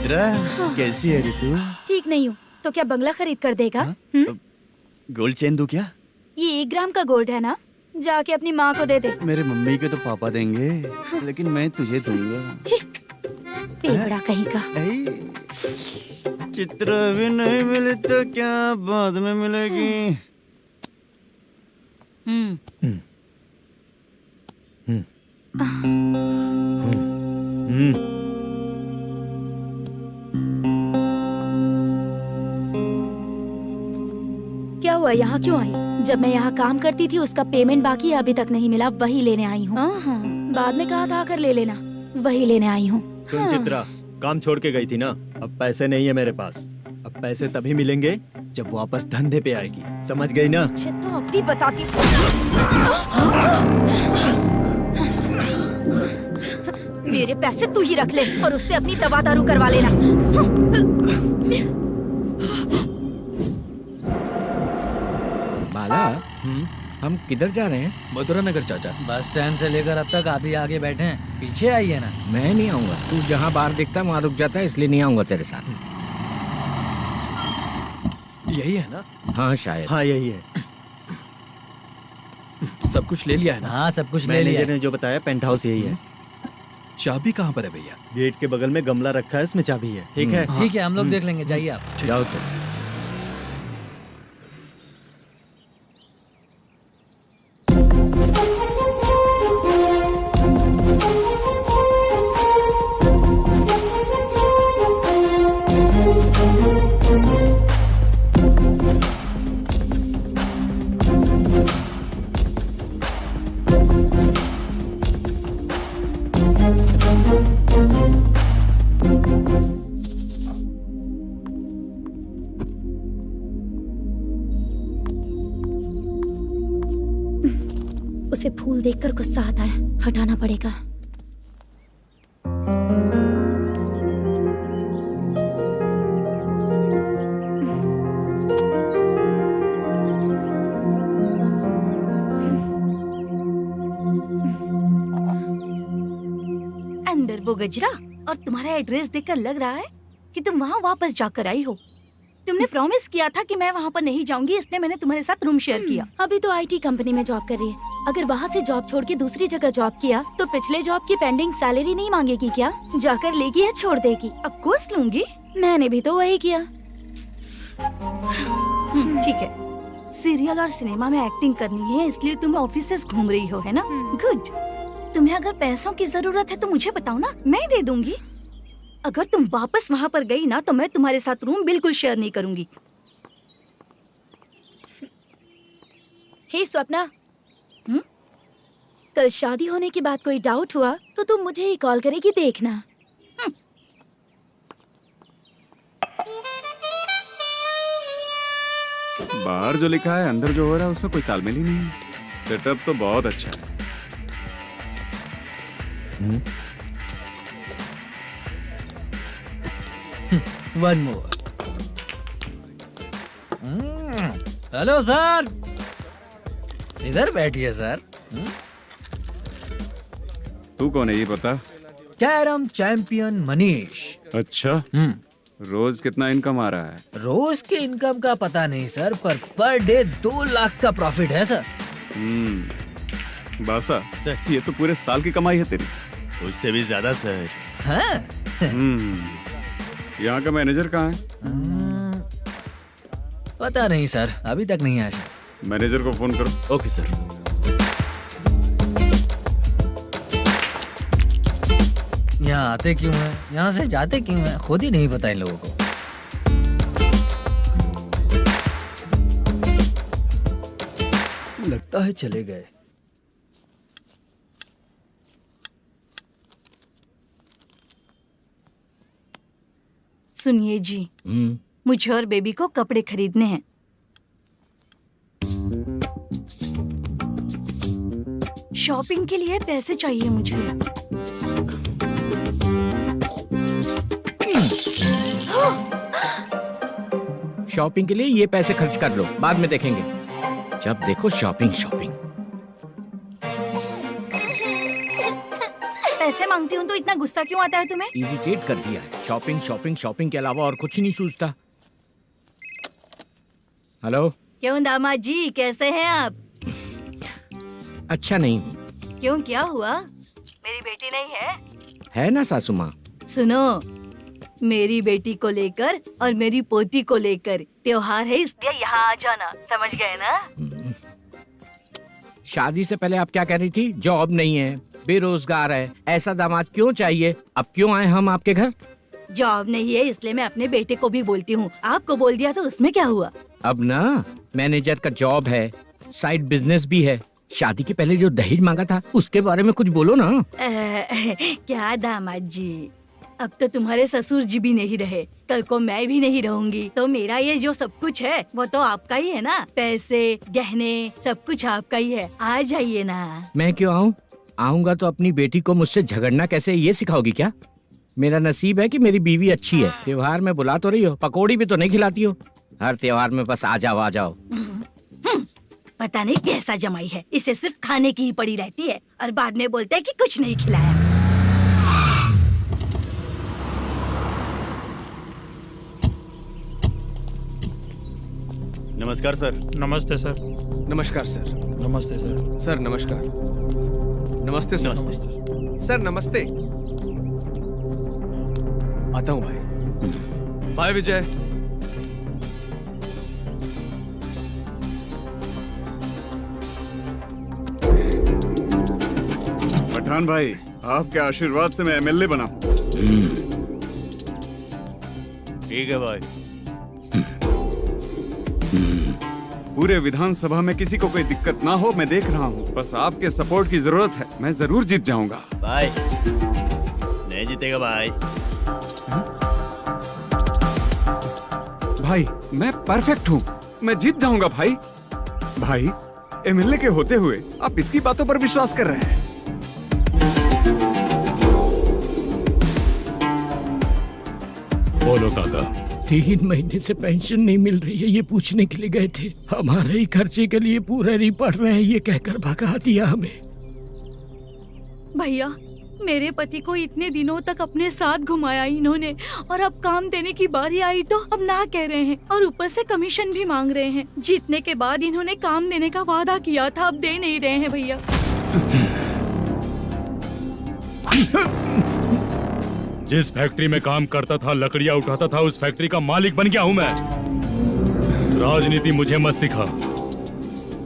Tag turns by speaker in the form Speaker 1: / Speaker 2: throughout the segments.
Speaker 1: चित्रा, कैसी है रे तू?
Speaker 2: ठीक नहीं हूँ तो क्या बंगला खरीद कर देगा?
Speaker 1: गोल्ड चेन दूं क्या?
Speaker 2: ये 1 ग्राम का गोल्ड है ना, जाके अपनी माँ को दे दे।
Speaker 1: मेरे मम्मी के तो पापा देंगे, लेकिन मैं तुझे दूंगा।
Speaker 2: छी, पेवड़ा कहीं का।
Speaker 1: चित्रा भी नहीं मिली तो क्या बाद में मिलेगी?
Speaker 2: क्या हुआ, यहाँ क्यों आई? जब मैं यहाँ काम करती थी उसका पेमेंट बाकी है, अभी तक नहीं मिला, वही लेने आई हूँ। बाद में कहा था आकर ले लेना, वही लेने आई हूँ।
Speaker 3: सुन चित्रा, काम छोड़ के गई थी ना, अब पैसे नहीं है मेरे पास। अब पैसे तभी मिलेंगे जब वापस धंधे पे आएगी, समझ गई ना?
Speaker 2: अच्छा तो अब भी बताती। मेरे पैसे तू ही रख ले और उससे अपनी दवा दारू करवा लेना।
Speaker 4: बाला, हम किधर जा रहे हैं?
Speaker 5: मथुरा नगर चाचा।
Speaker 6: बस स्टैंड से लेकर अब तक आप ही आगे बैठे हैं, पीछे आइए ना।
Speaker 4: मैं नहीं आऊंगा, तू जहाँ बाहर दिखता है वहाँ रुक जाता है, इसलिए नहीं आऊंगा तेरे साथ।
Speaker 5: यही है ना?
Speaker 4: हाँ शायद।
Speaker 3: हाँ यही है।
Speaker 5: सब कुछ ले लिया है ना?
Speaker 6: हाँ सब कुछ ले लिया।
Speaker 3: मैनेजर ने जो बताया पेंट हाउस यही है।
Speaker 5: चाबी कहाँ पर है भैया?
Speaker 3: गेट के बगल में गमला रखा है, इसमें चाबी है। ठीक है?
Speaker 6: ठीक है, हम लोग देख लेंगे, जाइए आप।
Speaker 4: जाओ तो।
Speaker 2: उसे फूल देखकर गुस्सा आता है, हटाना पड़ेगा। अंदर वो गजरा, और तुम्हारा एड्रेस देखकर लग रहा है कि तुम वहाँ वापस जाकर आई हो। तुमने प्रॉमिस किया था कि मैं वहाँ पर नहीं जाऊंगी, इसलिए मैंने तुम्हारे साथ रूम शेयर किया। अभी तो आईटी कंपनी में जॉब कर रही है, अगर वहाँ से जॉब छोड़ के दूसरी जगह जॉब किया तो पिछले जॉब की पेंडिंग सैलरी नहीं मांगेगी क्या? जाकर लेगी या छोड़ देगी? ऑफ कोर्स लूंगी, मैंने भी तो वही किया। ठीक है, सीरियल और सिनेमा में एक्टिंग करनी है, इसलिए तुम ऑफिसेस घूम रही हो, है ना? गुड। तुम्हें अगर पैसों की जरूरत है तो मुझे बताओ ना, मैं दे दूंगी। अगर तुम वापस वहाँ पर गई ना तो मैं तुम्हारे साथ रूम बिल्कुल शेयर नहीं करूंगी। हे स्वप्ना, कल शादी होने के बाद कोई डाउट हुआ तो तुम मुझे ही कॉल करेगी, देखना।
Speaker 7: बाहर जो लिखा है अंदर जो हो रहा है उसमें कोई तालमेल ही नहीं है। सेटअप तो बहुत अच्छा है।
Speaker 6: One more. हेलो सर, इधर बैठिए सर।
Speaker 7: तू कौन है ये बता?
Speaker 6: Carrom champion Manish.
Speaker 7: अच्छा, रोज कितना इनकम आ रहा है?
Speaker 6: रोज के इनकम का पता नहीं सर, पर डे 2 लाख का प्रॉफिट है सर।
Speaker 7: बासा सर, ये तो पूरे साल की कमाई है तेरी।
Speaker 1: उससे भी ज्यादा सर।
Speaker 6: हाँ?
Speaker 7: यहाँ का मैनेजर कहाँ है?
Speaker 6: पता नहीं सर, अभी तक नहीं आया।
Speaker 7: मैनेजर को फोन करो।
Speaker 1: Okay sir.
Speaker 6: यहाँ आते क्यों हैं, यहाँ से जाते क्यों हैं, खुद ही नहीं पता इन लोगों को।
Speaker 3: लगता है चले गए।
Speaker 2: सुनिए जी, मुझे और बेबी को कपड़े खरीदने हैं। शॉपिंग के लिए पैसे चाहिए मुझे।
Speaker 4: शॉपिंग के लिए ये पैसे खर्च कर लो, बाद में देखेंगे। जब देखो शॉपिंग शॉपिंग।
Speaker 2: पैसे मांगती हूँ तो इतना गुस्सा क्यों आता है तुम्हें?
Speaker 4: इरिटेट कर दिया है। शॉपिंग शॉपिंग शॉपिंग के अलावा और कुछ ही नहीं सूझता। हेलो।
Speaker 2: क्यों दामाद जी, कैसे हैं आप?
Speaker 4: अच्छा नहीं।
Speaker 2: क्यों, क्या हुआ? मेरी बेटी नहीं है?
Speaker 4: है ना सासू माँ।
Speaker 2: सुनो, मेरी बेटी को लेकर और मेरी पोती को लेकर त्योहार है, इसलिए यहाँ आ जाना, समझ गए ना?
Speaker 4: शादी से पहले आप क्या कह रही थी? जॉब नहीं है, बेरोजगार है, ऐसा दामाद क्यों चाहिए? अब क्यों आए हम आपके घर?
Speaker 2: जॉब नहीं है इसलिए मैं अपने बेटे को भी बोलती हूँ, आपको बोल दिया तो उसमें क्या हुआ?
Speaker 4: अब ना मैनेजर का जॉब है, साइड बिजनेस भी है। शादी के पहले जो दहेज मांगा था उसके बारे में कुछ बोलो ना।
Speaker 2: क्या दामाद जी, अब तो तुम्हारे ससुर जी भी नहीं रहे, कल को मैं भी नहीं रहूंगी, तो मेरा ये जो सब कुछ है वो तो आपका ही है ना। पैसे, गहने, सब कुछ आपका ही है। आ जाइए ना।
Speaker 4: मैं क्यों आऊँ? आऊंगा तो अपनी बेटी को मुझसे झगड़ना कैसे ये सिखाओगी क्या? मेरा नसीब है कि मेरी बीवी अच्छी है। त्योहार में बुला तो रही हो, पकौड़ी भी तो नहीं खिलाती हो। हर त्योहार में बस आ जाओ आ जाओ।
Speaker 2: पता नहीं कैसा जमाई है, इसे सिर्फ खाने की ही पड़ी रहती है और बाद में बोलते है कि कुछ नहीं खिलाया।
Speaker 1: नमस्कार सर।
Speaker 8: नमस्ते सर।
Speaker 9: नमस्कार सर।
Speaker 8: नमस्ते सर।
Speaker 9: सर नमस्कार। नमस्ते सर। सर नमस्ते। आता हूँ भाई। बाय विजय।
Speaker 7: पठान भाई, आपके आशीर्वाद से मैं एमएलए बना हूँ।
Speaker 1: ठीक है भाई।
Speaker 7: पूरे विधानसभा में किसी को कोई दिक्कत ना हो, मैं देख रहा हूँ। बस आपके सपोर्ट की जरूरत है, मैं जरूर जीत जाऊंगा।
Speaker 1: भाई नहीं जीतेगा भाई।
Speaker 7: भाई मैं परफेक्ट हूँ, मैं जीत जाऊंगा भाई। भाई एमएलए के होते हुए आप इसकी बातों पर विश्वास कर रहे हैं।
Speaker 8: बोलो काका।
Speaker 4: 3 महीने से पेंशन नहीं मिल रही है, ये पूछने के लिए गए थे। हमारे ही खर्चे के लिए पूरा नहीं पड़ रहे हैं, ये कहकर भगा दिया हमें।
Speaker 2: भैया, मेरे पति को इतने दिनों तक अपने साथ घुमाया इन्होंने, और अब काम देने की बारी आई तो अब ना कह रहे हैं, और ऊपर से कमीशन भी मांग रहे हैं। जीतने के बाद इन्होंने काम देने का वादा किया था, अब दे नहीं रहे हैं भैया।
Speaker 8: जिस फैक्ट्री में काम करता था, लकड़ियां उठाता था, उस फैक्ट्री का मालिक बन गया हूं मैं। राजनीति मुझे मत सिखा।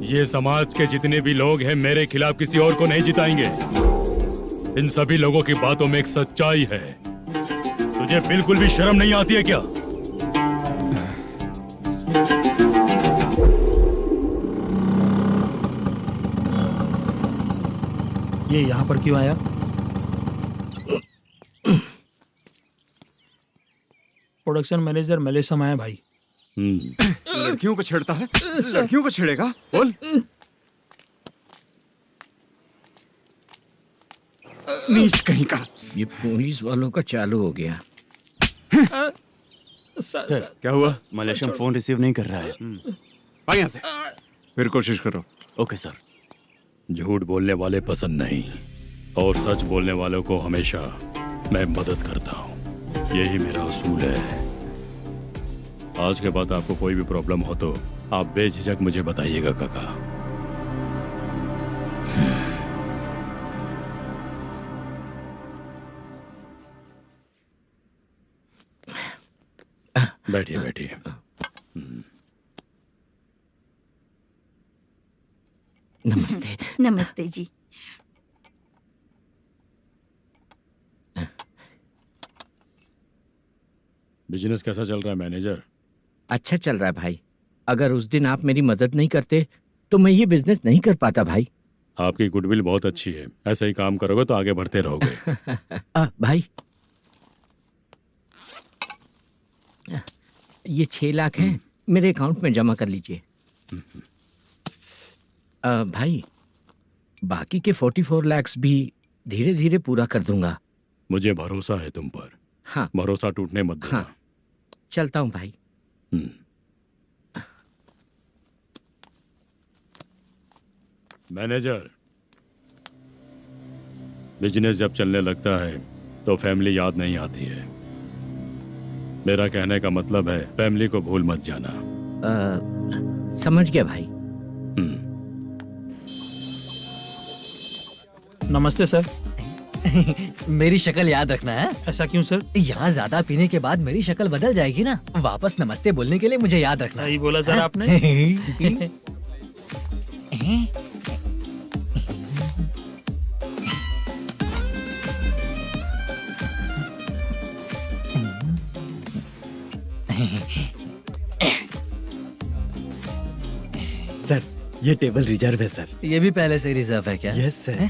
Speaker 8: ये समाज के जितने भी लोग हैं मेरे खिलाफ किसी और को नहीं जिताएंगे। इन सभी लोगों की बातों में एक सच्चाई है। तुझे बिल्कुल भी शर्म नहीं आती है क्या?
Speaker 10: ये यहाँ पर क्यों आया? प्रोडक्शन मैनेजर मलेशिया आया भाई।
Speaker 7: लड़कियों को छेड़ता है, लड़कियों को छेड़ेगा? बोल।
Speaker 4: नीच कहीं का। ये पुलिस वालों का चालू हो गया।
Speaker 1: सर क्या हुआ? मलेशियन फोन रिसीव नहीं कर रहा है।
Speaker 7: भाई यहाँ से फिर कोशिश करो।
Speaker 1: Okay sir.
Speaker 8: झूठ बोलने वाले पसंद नहीं, और सच बोलने वालों को हमेशा मैं मदद करता हूँ। यही मेरा असूल है। आज के बाद आपको कोई भी प्रॉब्लम हो तो आप बेझिझक मुझे बताइएगा काका। बैठिए बैठिए।
Speaker 4: नमस्ते।
Speaker 2: नमस्ते जी।
Speaker 8: बिजनेस कैसा चल रहा है मैनेजर?
Speaker 4: अच्छा चल रहा है भाई। अगर उस दिन आप मेरी मदद नहीं करते तो मैं ये बिजनेस नहीं कर पाता भाई।
Speaker 8: आपकी गुडविल बहुत अच्छी है, ऐसे ही काम करोगे तो आगे बढ़ते रहोगे।
Speaker 4: भाई ये 6 लाख हैं, मेरे अकाउंट में जमा कर लीजिए। भाई बाकी के 44 लाख भी धीरे धीरे पूरा कर दूंगा।
Speaker 8: मुझे भरोसा है तुम पर।
Speaker 4: हाँ
Speaker 8: भरोसा टूटने मत देना।
Speaker 4: हाँ चलता हूँ भाई।
Speaker 8: मैनेजर, बिजनेस जब चलने लगता है तो फैमिली याद नहीं आती है। मेरा कहने का मतलब है फैमिली को भूल मत जाना।
Speaker 4: समझ गया भाई।
Speaker 10: नमस्ते सर।
Speaker 6: मेरी शक्ल याद रखना है।
Speaker 10: ऐसा क्यों सर?
Speaker 6: यहाँ ज्यादा पीने के बाद मेरी शक्ल बदल जाएगी ना, वापस नमस्ते बोलने के लिए मुझे याद रखना।
Speaker 10: सही बोला सर आपने।
Speaker 3: सर ये टेबल रिजर्व है सर।
Speaker 6: ये भी पहले से रिजर्व है क्या?
Speaker 3: Yes sir.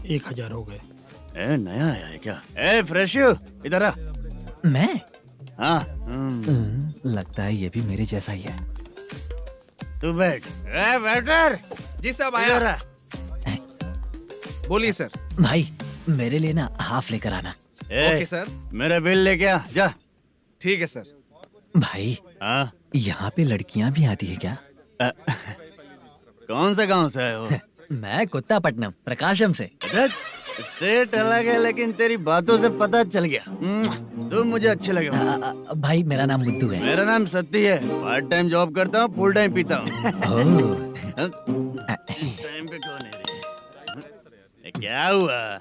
Speaker 10: 1000 हो गए।
Speaker 1: ए नया आया है क्या? ए फ्रेश इधर आ।
Speaker 6: मैं?
Speaker 1: हाँ
Speaker 6: लगता है ये भी मेरे जैसा ही है।
Speaker 1: तू बैठ। ए वेटर
Speaker 7: जी साहब
Speaker 1: इधर
Speaker 7: आया।
Speaker 1: आ।
Speaker 7: बोलिए सर।
Speaker 6: भाई मेरे लिए ना हाफ लेकर आना।
Speaker 7: Okay sir.
Speaker 1: मेरा बिल लेके आ जा।
Speaker 7: ठीक है सर।
Speaker 6: भाई
Speaker 1: हाँ
Speaker 6: यहाँ पे लड़कियाँ भी आती है क्या?
Speaker 1: कौन सा गांव से आए हो?
Speaker 6: मैं कुत्तापट्टनम प्रकाशम से।
Speaker 1: स्टेट अलग है लेकिन तेरी बातों से पता चल गया। तुम मुझे अच्छे लगे।
Speaker 6: भाई मेरा नाम मुद्दू है।
Speaker 1: मेरा नाम सत्ती है। पार्ट टाइम जॉब करता हूँ, फुल टाइम पीता हूँ। इस टाइम पे कौन है रे? क्या हुआ?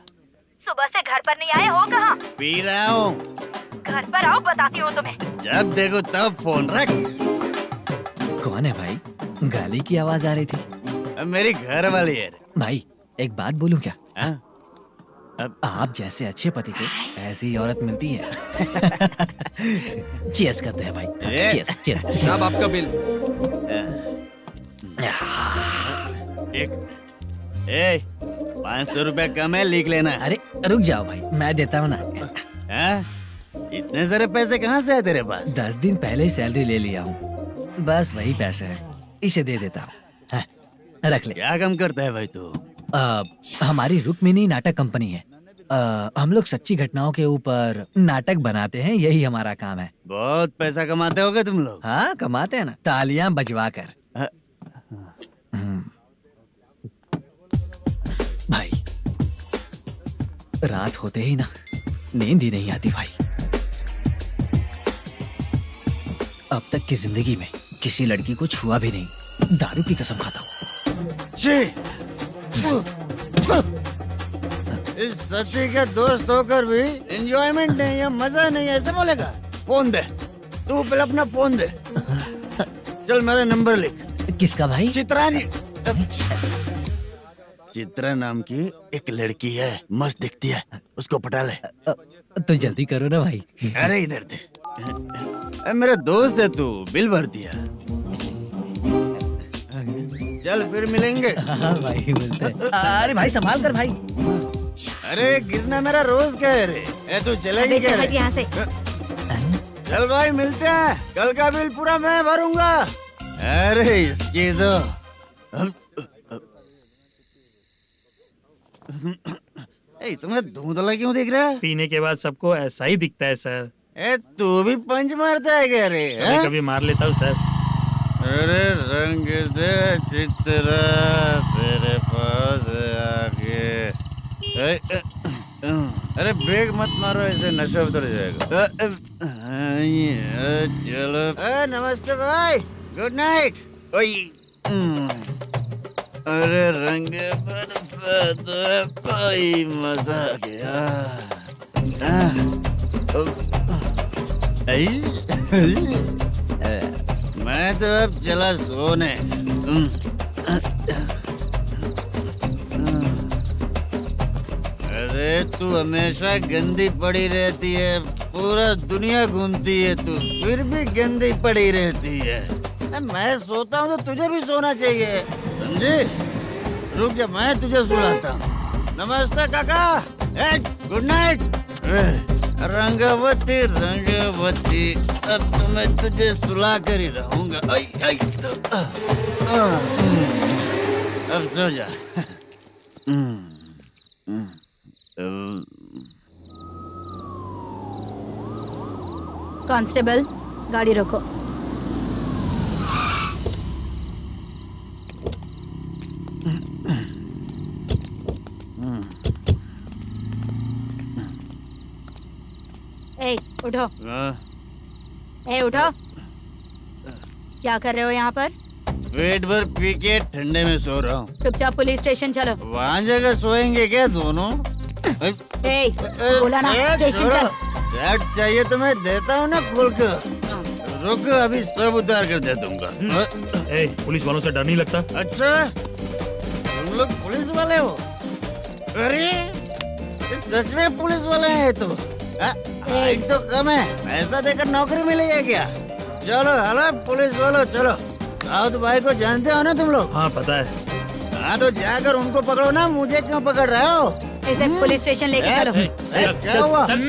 Speaker 2: सुबह से घर पर नहीं आए हो? कहाँ?
Speaker 1: पी रहा हूँ।
Speaker 2: घर पर आओ, बताती हूँ तुम्हें।
Speaker 1: जब देखो तब फोन रख।
Speaker 6: कौन है भाई? गाली की आवाज आ रही थी।
Speaker 1: अब मेरी घर वाली है।
Speaker 6: भाई एक बात बोलूं क्या?
Speaker 1: हाँ?
Speaker 6: आप जैसे अच्छे पति को ऐसी औरत मिलती है। चीयर्स करते हैं भाई। Cheers cheers.
Speaker 7: साहब आपका बिल।
Speaker 1: एक 500 रुपया कम है, लिख लेना।
Speaker 6: अरे रुक जाओ भाई, मैं देता हूँ ना।
Speaker 1: हाँ? इतने सारे पैसे कहाँ से है तेरे पास?
Speaker 6: 10 दिन पहले ही सैलरी ले लिया हूँ, बस वही पैसे हैं, इसे दे देता हूँ। हाँ, रख ले।
Speaker 1: क्या काम करता है भाई तू?
Speaker 6: हमारी रुक्मिनी नाटक कंपनी है। हम लोग सच्ची घटनाओं के ऊपर नाटक बनाते हैं, यही हमारा काम है।
Speaker 1: बहुत पैसा कमाते होगे तुम लोग।
Speaker 6: हाँ कमाते हैं ना, तालियां बजवा कर। भाई रात होते ही ना नींद ही नहीं आती भाई। अब तक की जिंदगी में किसी लड़की को छुआ भी नहीं, दारू की कसम खाता हूँ।
Speaker 1: इस सच्ची का दोस्त होकर भी एंजॉयमेंट नहीं है, मजा नहीं है, ऐसे बोलेगा? फोन दे, तू पहले अपना फोन दे। चल मेरा नंबर लिख।
Speaker 6: किसका भाई?
Speaker 1: चित्रानी। चित्रा नाम की एक लड़की है, मस्त दिखती है, उसको पटा ले।
Speaker 6: तो जल्दी करो ना भाई।
Speaker 1: अरे इधर दे। मेरा दोस्त है, तू बिल भर दिया। चल फिर मिलेंगे।
Speaker 6: हाँ भाई मिलते हैं। अरे भाई संभाल कर भाई।
Speaker 1: अरे गिरना मेरा रोज का है रे। तू चलेगी क्या?
Speaker 2: यहाँ से।
Speaker 1: चल भाई मिलते हैं, कल का बिल पूरा मैं भरूंगा। अरे इसकी तो तुम्हें धुंधला क्यों दिख रहा है?
Speaker 10: पीने के बाद सबको ऐसा ही दिखता है सर।
Speaker 1: तू भी पंच मारता है क्या रे?
Speaker 10: कभी कभी मार लेता हूँ सर।
Speaker 1: अरे रंग दे चित्रा तेरे पास आके। अरे ब्रेक मत मारो, ऐसे नशा उतर जाएगा। चलो। नमस्ते भाई, गुड नाइट। अरे रंग बरसात भाई, मजा आ गया। मैं तो अब चला सोने। अरे तू हमेशा गंदी पड़ी रहती है, पूरा दुनिया घूमती है तू, फिर भी गंदी पड़ी रहती है। मैं सोता हूँ तो तुझे भी सोना चाहिए, समझे? रुक जा, मैं तुझे सुलाता हूँ। नमस्ते काका, गुड नाइट। रंगवती रंगवती, अब तो मैं तुझे सुला कर ही रहूंगा। अब सो जा।
Speaker 2: कांस्टेबल, गाड़ी रोको। ए, उठो।
Speaker 1: हाँ,
Speaker 2: ए, उठो। क्या कर रहे हो यहाँ पर?
Speaker 1: पेट भर पी के ठंडे में सो रहा हूँ।
Speaker 2: चुपचाप पुलिस स्टेशन चलो।
Speaker 1: वहाँ जगह सोएंगे क्या दोनों?
Speaker 2: ए, बोला ना, स्टेशन चल।
Speaker 1: शर्ट चाहिए तो मैं देता हूँ ना खोल कर। रुक, अभी सब उतार कर दे दूंगा।
Speaker 10: ए, पुलिस वालों से डर नहीं लगता?
Speaker 1: अच्छा, तुम लोग पुलिस वाले हो? अरे, ये सच में पुलिस वाले हैं तो? हाइट तो कम है, पैसा देकर नौकरी मिलेगी क्या? चलो हेलो पुलिस वालों, चलो। साउथ भाई को जानते हो ना तुम लोग?
Speaker 10: हाँ पता है।
Speaker 1: हाँ तो जाकर उनको पकड़ो ना, मुझे क्यों पकड़ रहे हो?
Speaker 2: इसे पुलिस स्टेशन लेके चलो।
Speaker 1: क्या हुआ?
Speaker 10: चल।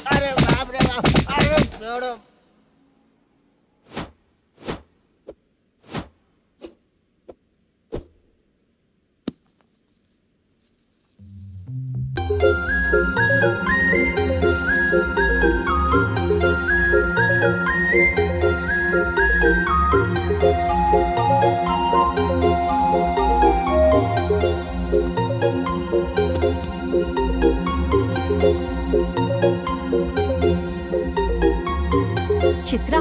Speaker 1: अरे बाप रे बाप, अरे छोड़ो।
Speaker 2: चित्रा,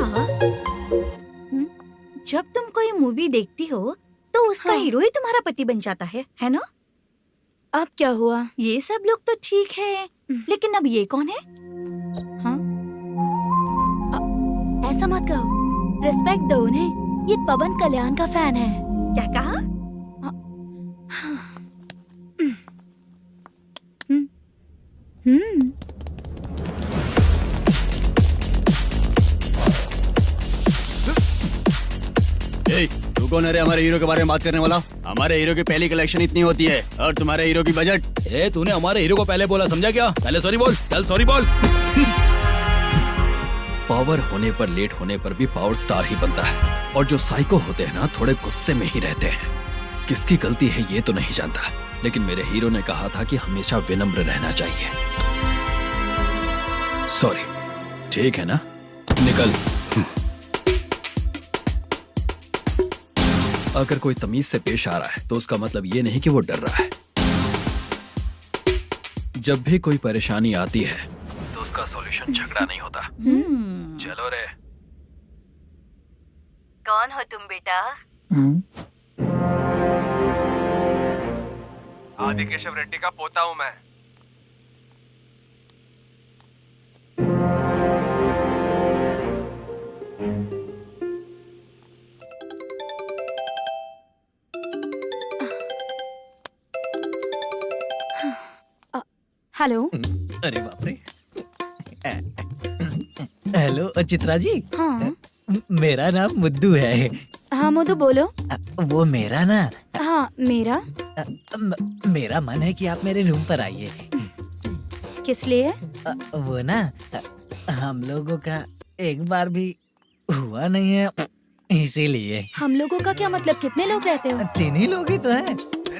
Speaker 2: जब तुम कोई मूवी देखती हो तो उसका हीरो ही तुम्हारा पति बन जाता है ना? अब क्या हुआ? ये सब लोग तो ठीक है, लेकिन अब ये कौन है? हाँ? ऐसा मत कहो, रिस्पेक्ट दो उन्हें। ये पवन कल्याण का फैन है। क्या कहा?
Speaker 9: तू कौन है रे हमारे हीरो के बारे में बात करने वाला? हमारे हीरो की पहली कलेक्शन इतनी होती है और तुम्हारे हीरो की बजट।
Speaker 5: तूने हमारे हीरो को पहले बोला, समझा क्या? पहले सॉरी बोल, चल सॉरी बोल। पावर होने पर, लेट होने पर भी पावर स्टार ही बनता है। और जो साइको होते हैं ना, थोड़े गुस्से में ही रहते हैं। किसकी गलती है ये तो नहीं जानता, लेकिन मेरे हीरो ने कहा था कि हमेशा विनम्र रहना चाहिए। सॉरी, ठीक है ना? निकल। अगर कोई तमीज से पेश आ रहा है तो उसका मतलब ये नहीं कि वो डर रहा है। जब भी कोई परेशानी आती है तो उसका सॉल्यूशन झगड़ा नहीं होता। चलो रे।
Speaker 2: कौन हो तुम बेटा?
Speaker 7: आदि केशव रेड्डी का पोता हूँ मैं।
Speaker 2: हेलो।
Speaker 6: अरे बाप रे। हेलो चित्रा जी।
Speaker 2: हाँ।
Speaker 6: मेरा नाम मुद्दू है।
Speaker 2: हाँ मुद्दू बोलो।
Speaker 6: वो मेरा ना।
Speaker 2: हाँ मेरा।
Speaker 6: मेरा मन है कि आप मेरे रूम पर आइए।
Speaker 2: किस लिए?
Speaker 6: वो ना, हम लोगों का एक बार भी हुआ नहीं है, इसीलिए।
Speaker 2: हम लोगों का क्या मतलब? कितने लोग रहते हो?
Speaker 6: 3 ही लोग ही तो हैं।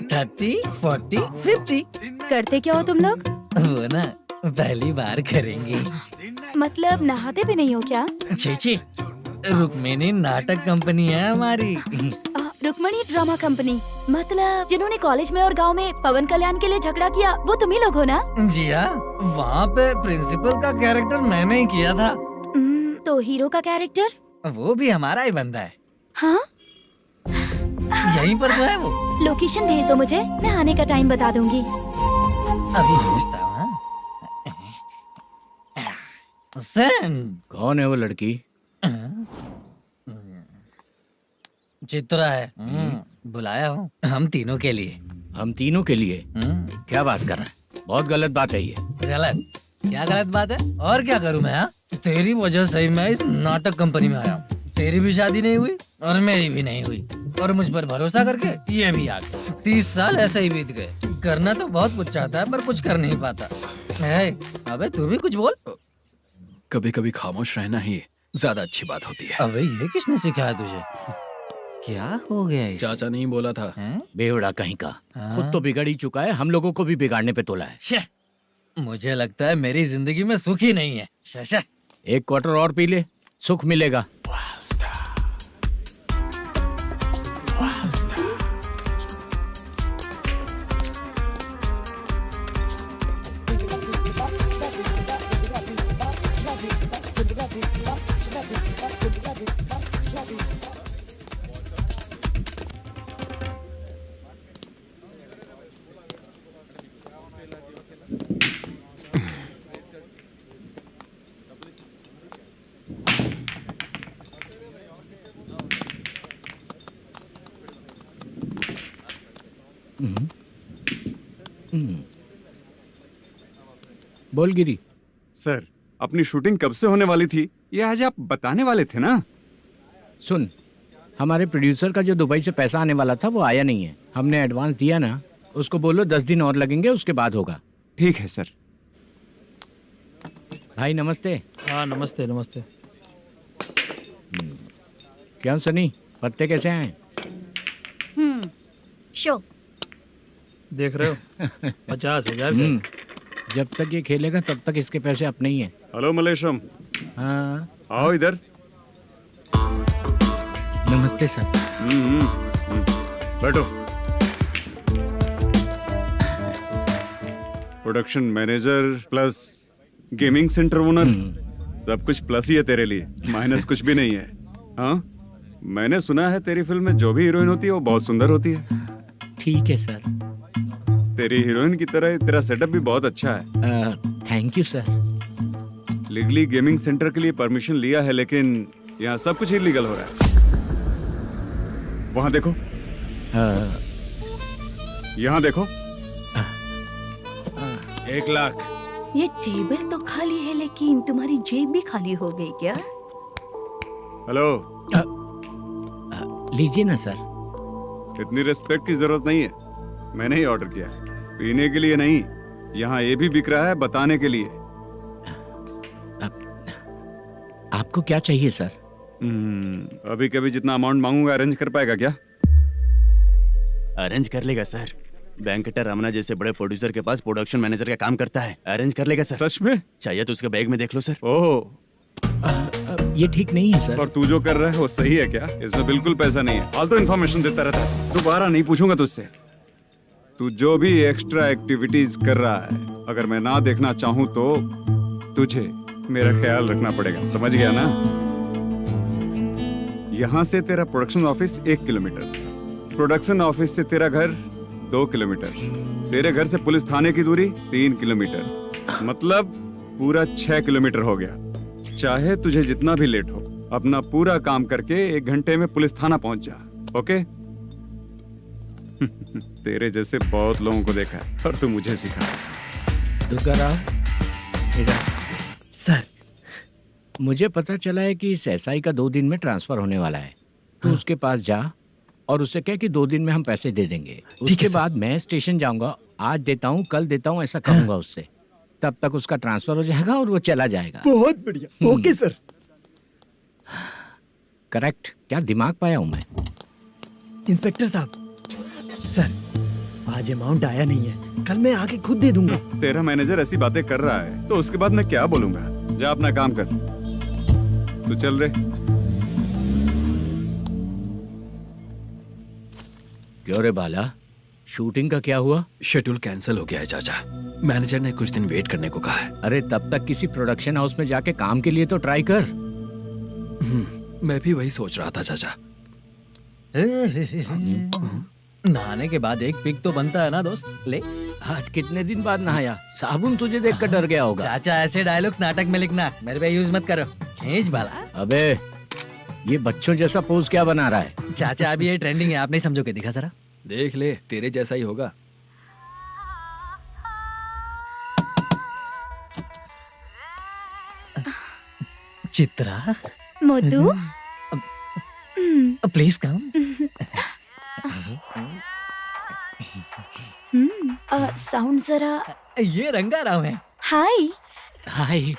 Speaker 6: 30, 40, 50।
Speaker 2: करते क्या हो तुम लोग?
Speaker 6: वो ना पहली बार करेंगे।
Speaker 2: मतलब नहाते भी नहीं हो क्या?
Speaker 6: छी, रुक्मिणी नाटक कंपनी है हमारी।
Speaker 2: Rukmani drama company? मतलब जिन्होंने कॉलेज में और गांव में पवन कल्याण के लिए झगड़ा किया, वो तुम ही लोग हो ना?
Speaker 6: जी हाँ, वहाँ पे प्रिंसिपल का कैरेक्टर मैंने ही किया था।
Speaker 2: तो हीरो का कैरेक्टर?
Speaker 6: वो भी हमारा ही बंदा है।
Speaker 2: हाँ?
Speaker 6: यहीं पर तो है वो।
Speaker 2: लोकेशन भेज दो मुझे, मैं आने का टाइम बता दूंगी।
Speaker 6: अभी भेजता हूँ।
Speaker 4: कौन है वो लड़की?
Speaker 6: चित्रा है। बुलाया हूँ हम तीनों के लिए।
Speaker 4: हम तीनों के लिए? क्या बात कर रहा है? बहुत गलत बात है ये।
Speaker 6: गलत? क्या गलत बात है? और क्या करूँ मैं? तेरी वजह से मैं इस नाटक कंपनी में आया हूँ। तेरी भी शादी नहीं हुई और मेरी भी नहीं हुई, और मुझ पर भरोसा करके ये भी आ गया। 30 साल ऐसे ही बीत गए। करना तो बहुत कुछ चाहता है पर कुछ कर नहीं पाता। अबे तू भी कुछ बोल।
Speaker 5: कभी कभी खामोश रहना ही ज्यादा अच्छी बात होती है।
Speaker 6: अबे ये किसने सिखाया तुझे? क्या हो गया इसे?
Speaker 5: चाचा नहीं बोला था।
Speaker 4: बेवड़ा कहीं का। खुद तो बिगड़ ही चुका है, हम लोगों को भी बिगाड़ने पे तोला है।
Speaker 6: मुझे लगता है मेरी जिंदगी में सुख ही नहीं है। शशा,
Speaker 4: एक क्वार्टर और पी ले, सुख मिलेगा। बोल गिरी।
Speaker 7: सर, अपनी शूटिंग कब से होने वाली थी ये आज आप बताने वाले थे ना?
Speaker 4: सुन, हमारे प्रोड्यूसर का जो दुबई से पैसा आने वाला था वो आया नहीं है। हमने एडवांस दिया ना, उसको बोलो 10 दिन और लगेंगे, उसके बाद होगा।
Speaker 7: ठीक है सर।
Speaker 4: भाई नमस्ते।
Speaker 10: हाँ नमस्ते नमस्ते।
Speaker 4: क्या सनी, पत्ते कैसे आए?
Speaker 2: शो
Speaker 10: देख रहे हो 50,000 का।
Speaker 4: जब तक ये खेलेगा तब तक इसके पैसे अपने ही हैं।
Speaker 7: हेलो मलेशम,
Speaker 4: हाँ
Speaker 7: आओ इधर।
Speaker 4: नमस्ते सर।
Speaker 7: बैठो। Production manager plus gaming centre owner, सब कुछ प्लस ही है तेरे लिए, माइनस कुछ भी नहीं है। हाँ, मैंने सुना है तेरी फिल्म में जो भी हीरोइन होती है वो बहुत सुंदर होती है।
Speaker 4: ठीक है सर।
Speaker 7: तेरी हीरोइन की तरह तेरा सेटअप भी बहुत अच्छा है।
Speaker 4: Thank you sir.
Speaker 7: Legally gaming centre के लिए परमिशन लिया है, लेकिन यहाँ सब कुछ इलीगल हो रहा है। वहाँ देखो, यहाँ देखो। 1 लाख।
Speaker 2: ये टेबल तो खाली है लेकिन तुम्हारी जेब भी खाली हो गई क्या?
Speaker 7: हेलो,
Speaker 4: लीजिए ना सर।
Speaker 7: इतनी रिस्पेक्ट की जरूरत नहीं है, मैंने ही ऑर्डर किया है। पीने के लिए नहीं, यहाँ ये भी बिक रहा है बताने के लिए।
Speaker 4: आपको क्या चाहिए सर?
Speaker 7: अभी कभी जितना अमाउंट मांगूंगा अरेंज कर पाएगा क्या?
Speaker 9: अरेंज कर लेगा सर। वेंकटर रमना जैसे बड़े प्रोड्यूसर के पास प्रोडक्शन मैनेजर का काम करता है, अरेंज कर लेगा सर।
Speaker 7: सच में?
Speaker 9: चाहिए तो उसके बैग में देख लो सर।
Speaker 7: ओह,
Speaker 4: ये ठीक नहीं है सर।
Speaker 7: और तू जो कर रहा है वो सही है क्या? इसमें बिल्कुल पैसा नहीं है, फालतू इन्फॉर्मेशन देता रहता है। दोबारा नहीं पूछूंगा तुझसे। तू जो भी एक्स्ट्रा एक्टिविटीज कर रहा है, अगर मैं ना देखना चाहूँ तो तुझे मेरा ख्याल रखना पड़ेगा, समझ गया ना? यहाँ से तेरा production office 1 kilometre, production office से तेरा घर 2 किलोमीटर, तेरे घर से पुलिस थाने की दूरी 3 किलोमीटर, मतलब पूरा 6 किलोमीटर हो गया। चाहे तुझे जितना भी लेट हो, अपना पूरा काम करके 1 घंटे में पुलिस थाना पहुंच जा, ओके? तेरे जैसे बहुत लोगों को देखा है और तू मुझे सिखा।
Speaker 4: सर, मुझे पता चला है कि इस एसआई का 2 दिन में ट्रांसफर होने वाला है। तो उसके पास जा और उससे कह कि 2 दिन में हम पैसे दे देंगे। उसके बाद मैं स्टेशन जाऊंगा, आज देता हूँ कल देता हूँ ऐसा कहूंगा उससे। तब तक उसका ट्रांसफर हो जाएगा और वो चला जाएगा।
Speaker 3: बहुत बढ़िया। Okay sir.
Speaker 4: करेक्ट। क्या दिमाग पाया हूँ मैं।
Speaker 3: इंस्पेक्टर साहब, सर आज अमाउंट आया नहीं है, कल मैं आके खुद दे दूंगा।
Speaker 7: तेरा मैनेजर ऐसी बातें कर रहा है तो उसके बाद मैं क्या बोलूंगा? जा अपना काम कर। तू चल रे।
Speaker 4: क्यों रे बाला, शूटिंग का क्या हुआ?
Speaker 5: शेड्यूल कैंसिल हो गया है चाचा। मैनेजर ने कुछ दिन वेट करने को कहा है।
Speaker 4: अरे तब तक किसी प्रोडक्शन हाउस में जाके काम के लिए तो ट्राई कर।
Speaker 5: मैं भी वही सोच रहा था चाचा।
Speaker 6: नहाने के बाद एक पिक तो बनता है ना दोस्त। ले।
Speaker 4: आज कितने दिन बाद नहाया? साबुन तुझे देखकर डर गया होगा।
Speaker 6: चाचा ऐसे डायलॉग्स नाटक में लिखना, मेरे पे यूज मत करो। खींच बाला।
Speaker 4: अबे ये बच्चों जैसा पोज क्या बना रहा है?
Speaker 6: चाचा अभी ये ट्रेंडिंग है, आप नहीं समझोगे, दिखा जरा।
Speaker 5: देख ले, तेरे जैसा ही होगा।
Speaker 6: Chitra,
Speaker 2: Modu,
Speaker 6: please come.
Speaker 2: Sound जरा।
Speaker 6: ये रंगा राव है।
Speaker 2: हाय।
Speaker 4: हाय।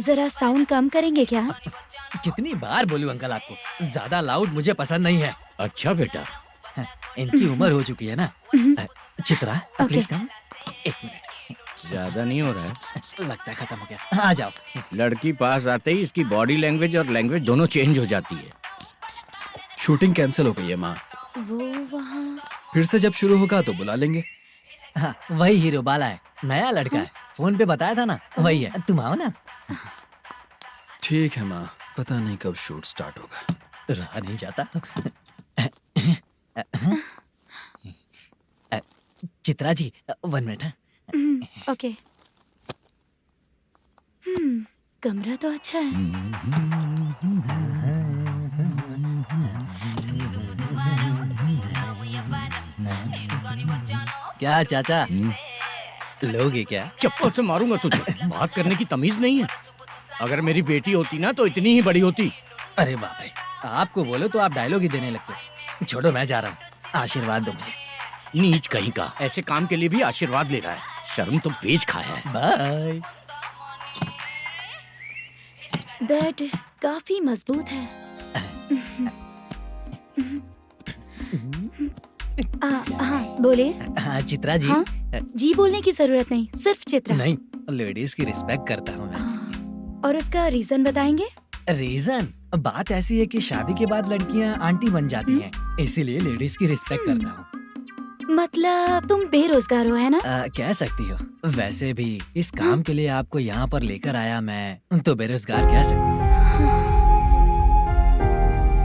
Speaker 2: जरा साउंड कम करेंगे क्या?
Speaker 6: कितनी बार बोलूं अंकल आपको, ज्यादा लाउड मुझे पसंद नहीं है।
Speaker 4: अच्छा बेटा,
Speaker 6: इनकी उम्र हो चुकी है ना। Chitra, please come. 1 मिनट।
Speaker 4: ज्यादा नहीं हो रहा है?
Speaker 6: लगता है खत्म हो गया। आ जाओ।
Speaker 4: लड़की पास आते ही इसकी बॉडी लैंग्वेज और लैंग्वेज दोनों चेंज हो जाती है।
Speaker 5: शूटिंग कैंसिल हो गई है माँ।
Speaker 2: वो वहाँ।
Speaker 5: फिर से जब शुरू होगा तो बुला लेंगे।
Speaker 6: हाँ, वही हीरो बाला है, नया लड़का है। फोन पे बताया था ना, वही है। तुम आओ ना।
Speaker 5: ठीक है माँ, पता नहीं कब शूट स्टार्ट होगा।
Speaker 6: रहा नहीं जाता। चित्रा जी 1 मिनट।
Speaker 2: ओके। कमरा तो अच्छा है।
Speaker 6: क्या चाचा लोगे क्या?
Speaker 4: चप्पल से मारूंगा तुझे। बात करने की तमीज नहीं है। अगर मेरी बेटी होती ना तो इतनी ही बड़ी होती।
Speaker 6: अरे बाप रे, आपको बोलो तो आप डायलॉग ही देने लगते। छोड़ो, मैं जा रहा हूँ, आशीर्वाद दो मुझे।
Speaker 4: नीच कहीं का, ऐसे काम के लिए भी आशीर्वाद ले रहा है। शर्म तो बेच खाया है।
Speaker 6: बाय।
Speaker 2: बेड काफी मजबूत है। हाँ बोले।
Speaker 6: हाँ चित्रा जी।
Speaker 2: हाँ? जी बोलने की जरूरत नहीं, सिर्फ चित्रा।
Speaker 6: नहीं, लेडीज की रिस्पेक्ट करता हूँ मैं।
Speaker 2: और उसका रीजन बताएंगे?
Speaker 6: रीजन बात ऐसी है कि शादी के बाद लड़कियाँ आंटी बन जाती हैं, इसीलिए लेडीज की रिस्पेक्ट करता हूँ।
Speaker 2: मतलब तुम बेरोजगार हो, है ना?
Speaker 6: कह सकती हो। वैसे भी इस काम के लिए आपको यहाँ पर लेकर आया मैं, तो बेरोजगार कह सकती हूँ।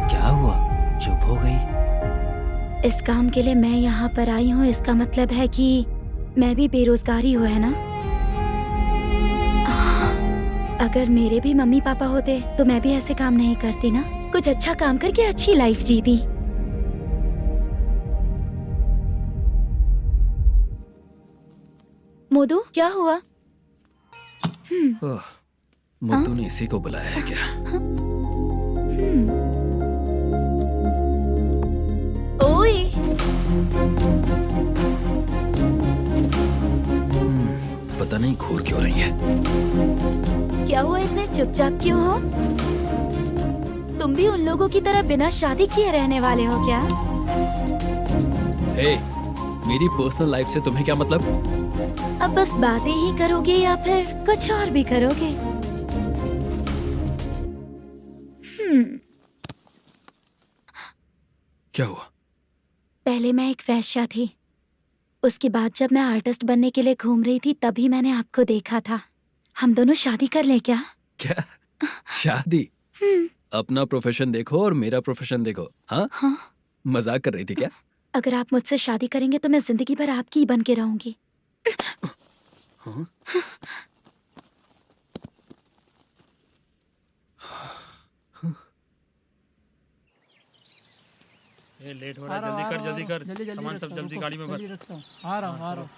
Speaker 6: क्या हुआ, चुप हो गई?
Speaker 2: इस काम के लिए मैं यहाँ पर आई हूँ, इसका मतलब है कि मैं भी बेरोजगार ही हूँ, है ना? अगर मेरे भी मम्मी पापा होते तो मैं भी ऐसे काम नहीं करती ना। कुछ अच्छा काम करके अच्छी लाइफ जीती। मोदू, क्या हुआ?
Speaker 5: मुद्दू ने इसी को बुलाया है क्या?
Speaker 2: ओए,
Speaker 5: पता नहीं घूर क्यों रही है।
Speaker 2: क्या हुआ, इतने चुपचाप क्यों हो? तुम भी उन लोगों की तरह बिना शादी किए रहने वाले हो क्या?
Speaker 5: हे, मेरी पर्सनल लाइफ से तुम्हें क्या मतलब?
Speaker 2: अब बस बातें ही करोगे या फिर कुछ और भी करोगे?
Speaker 5: क्या हुआ?
Speaker 2: पहले मैं एक वेश्या थी, उसके बाद जब मैं आर्टिस्ट बनने के लिए घूम रही थी तभी मैंने आपको देखा था। हम दोनों शादी कर ले क्या?
Speaker 5: क्या शादी? अपना प्रोफेशन देखो और मेरा प्रोफेशन देखो। हाँ?
Speaker 2: हाँ?
Speaker 5: मजाक कर रही थी क्या?
Speaker 2: अगर आप मुझसे शादी करेंगे तो मैं जिंदगी भर आपकी ही बन के रहूंगी।
Speaker 5: हाँ?
Speaker 10: ये लेट हो रहा है, जल्दी कर। सामान सब जल्दी गाड़ी में भर।
Speaker 6: आ रहा हूँ।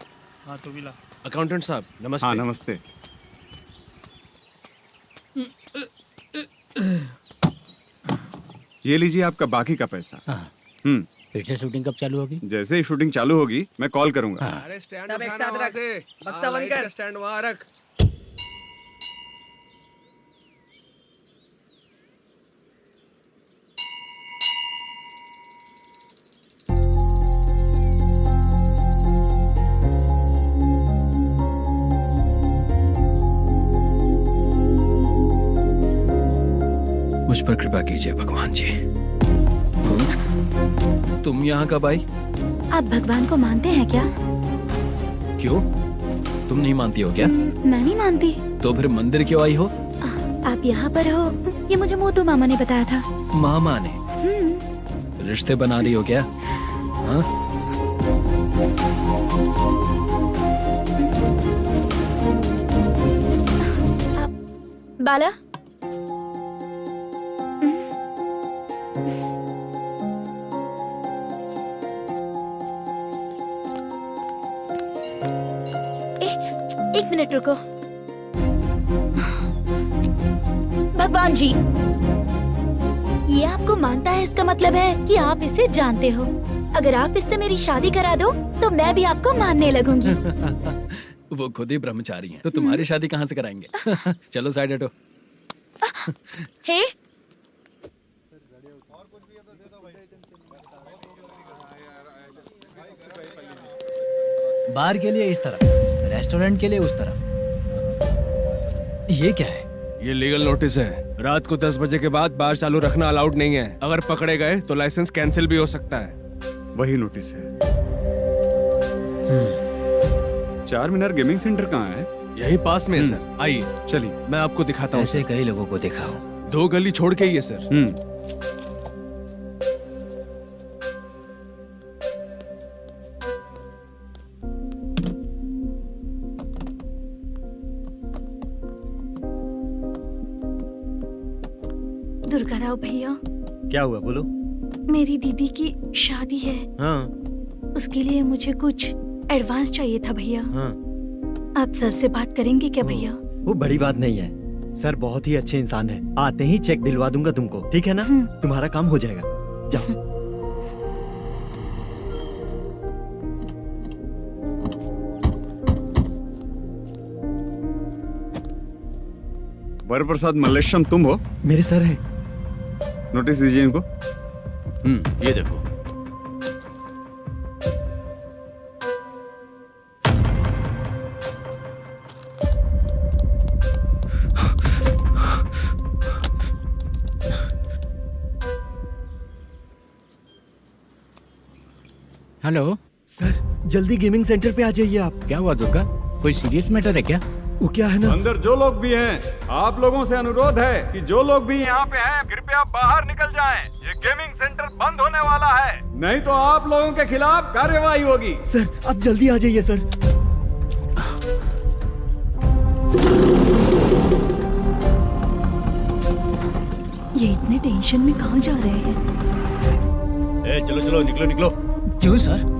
Speaker 10: हाँ तू भी ला।
Speaker 3: अकाउंटेंट साहब नमस्ते।
Speaker 7: हाँ नमस्ते। ये लीजिए आपका बाकी का पैसा।
Speaker 4: फिर से शूटिंग कब चालू होगी?
Speaker 7: जैसे ही शूटिंग चालू होगी मैं कॉल करूंगा।
Speaker 9: अरे स्टैंड सब एक साथ रख, बक्सा बंद कर, स्टैंड वहाँ रख।
Speaker 5: मुझ पर कृपा कीजिए भगवान जी। तुम यहाँ कब आई?
Speaker 2: आप भगवान को मानते हैं क्या?
Speaker 5: क्यों? तुम नहीं मानती हो क्या?
Speaker 2: मैं नहीं मानती।
Speaker 5: तो फिर मंदिर क्यों आई हो?
Speaker 2: आप यहाँ पर हो ये मुझे मोदू मामा ने बताया था।
Speaker 5: मामा ने? रिश्ते बना रही हो क्या? हाँ?
Speaker 2: बाला, एक मिनट रुको। भगवान जी, ये आपको मानता है, इसका मतलब है कि आप इसे जानते हो। अगर आप इससे मेरी शादी करा दो तो मैं भी आपको मानने लगूंगी।
Speaker 5: वो खुद ही ब्रह्मचारी हैं, तो तुम्हारी शादी कहाँ से कराएंगे? चलो साइड हटो।
Speaker 2: हे,
Speaker 6: बार के लिए इस तरफ, रेस्टोरेंट के लिए उस तरफ। ये क्या है?
Speaker 9: ये लीगल नोटिस है। रात को 10 बजे के बाद बार चालू रखना अलाउड नहीं है। अगर पकड़े गए तो लाइसेंस कैंसिल भी हो सकता है।
Speaker 7: वही नोटिस है। चार मीनार गेमिंग सेंटर कहाँ है?
Speaker 9: यही पास में है सर, आइए
Speaker 7: चलिए।
Speaker 9: मैं आपको दिखाता हूँ।
Speaker 6: ऐसे कई लोगों को देखा हूँ।
Speaker 9: 2 गली छोड़ के ही है सर।
Speaker 2: दुर्गा राव भैया,
Speaker 3: क्या हुआ बोलो।
Speaker 2: मेरी दीदी की शादी है,
Speaker 3: हाँ
Speaker 2: उसके लिए मुझे कुछ एडवांस चाहिए था भैया।
Speaker 3: हाँ,
Speaker 2: आप सर से बात करेंगे क्या भैया?
Speaker 3: वो बड़ी बात नहीं है। सर बहुत ही अच्छे इंसान है। आते ही चेक दिलवा दूंगा तुमको, ठीक है ना? तुम्हारा काम हो जाएगा। जाओ।
Speaker 7: वरप्रसाद मल्लेशम तुम हो?
Speaker 3: मेरे सर हैं।
Speaker 7: नोटिस दीजिए इनको।
Speaker 9: ये देखो।
Speaker 4: हेलो
Speaker 3: सर जल्दी गेमिंग सेंटर पे आ जाइए आप।
Speaker 4: क्या हुआ दुर्गा? कोई सीरियस मैटर है क्या?
Speaker 3: वो क्या है ना,
Speaker 7: अंदर जो लोग भी हैं, आप लोगों से अनुरोध है कि जो लोग भी यहाँ पे हैं, कृपया बाहर निकल जाएं। ये गेमिंग सेंटर बंद होने वाला है, नहीं तो आप लोगों के खिलाफ कार्यवाही होगी।
Speaker 3: सर आप जल्दी आ जाइए सर।
Speaker 2: ये इतने टेंशन में कहाँ जा रहे हैं?
Speaker 9: चलो चलो निकलो निकलो।
Speaker 6: क्यों सर?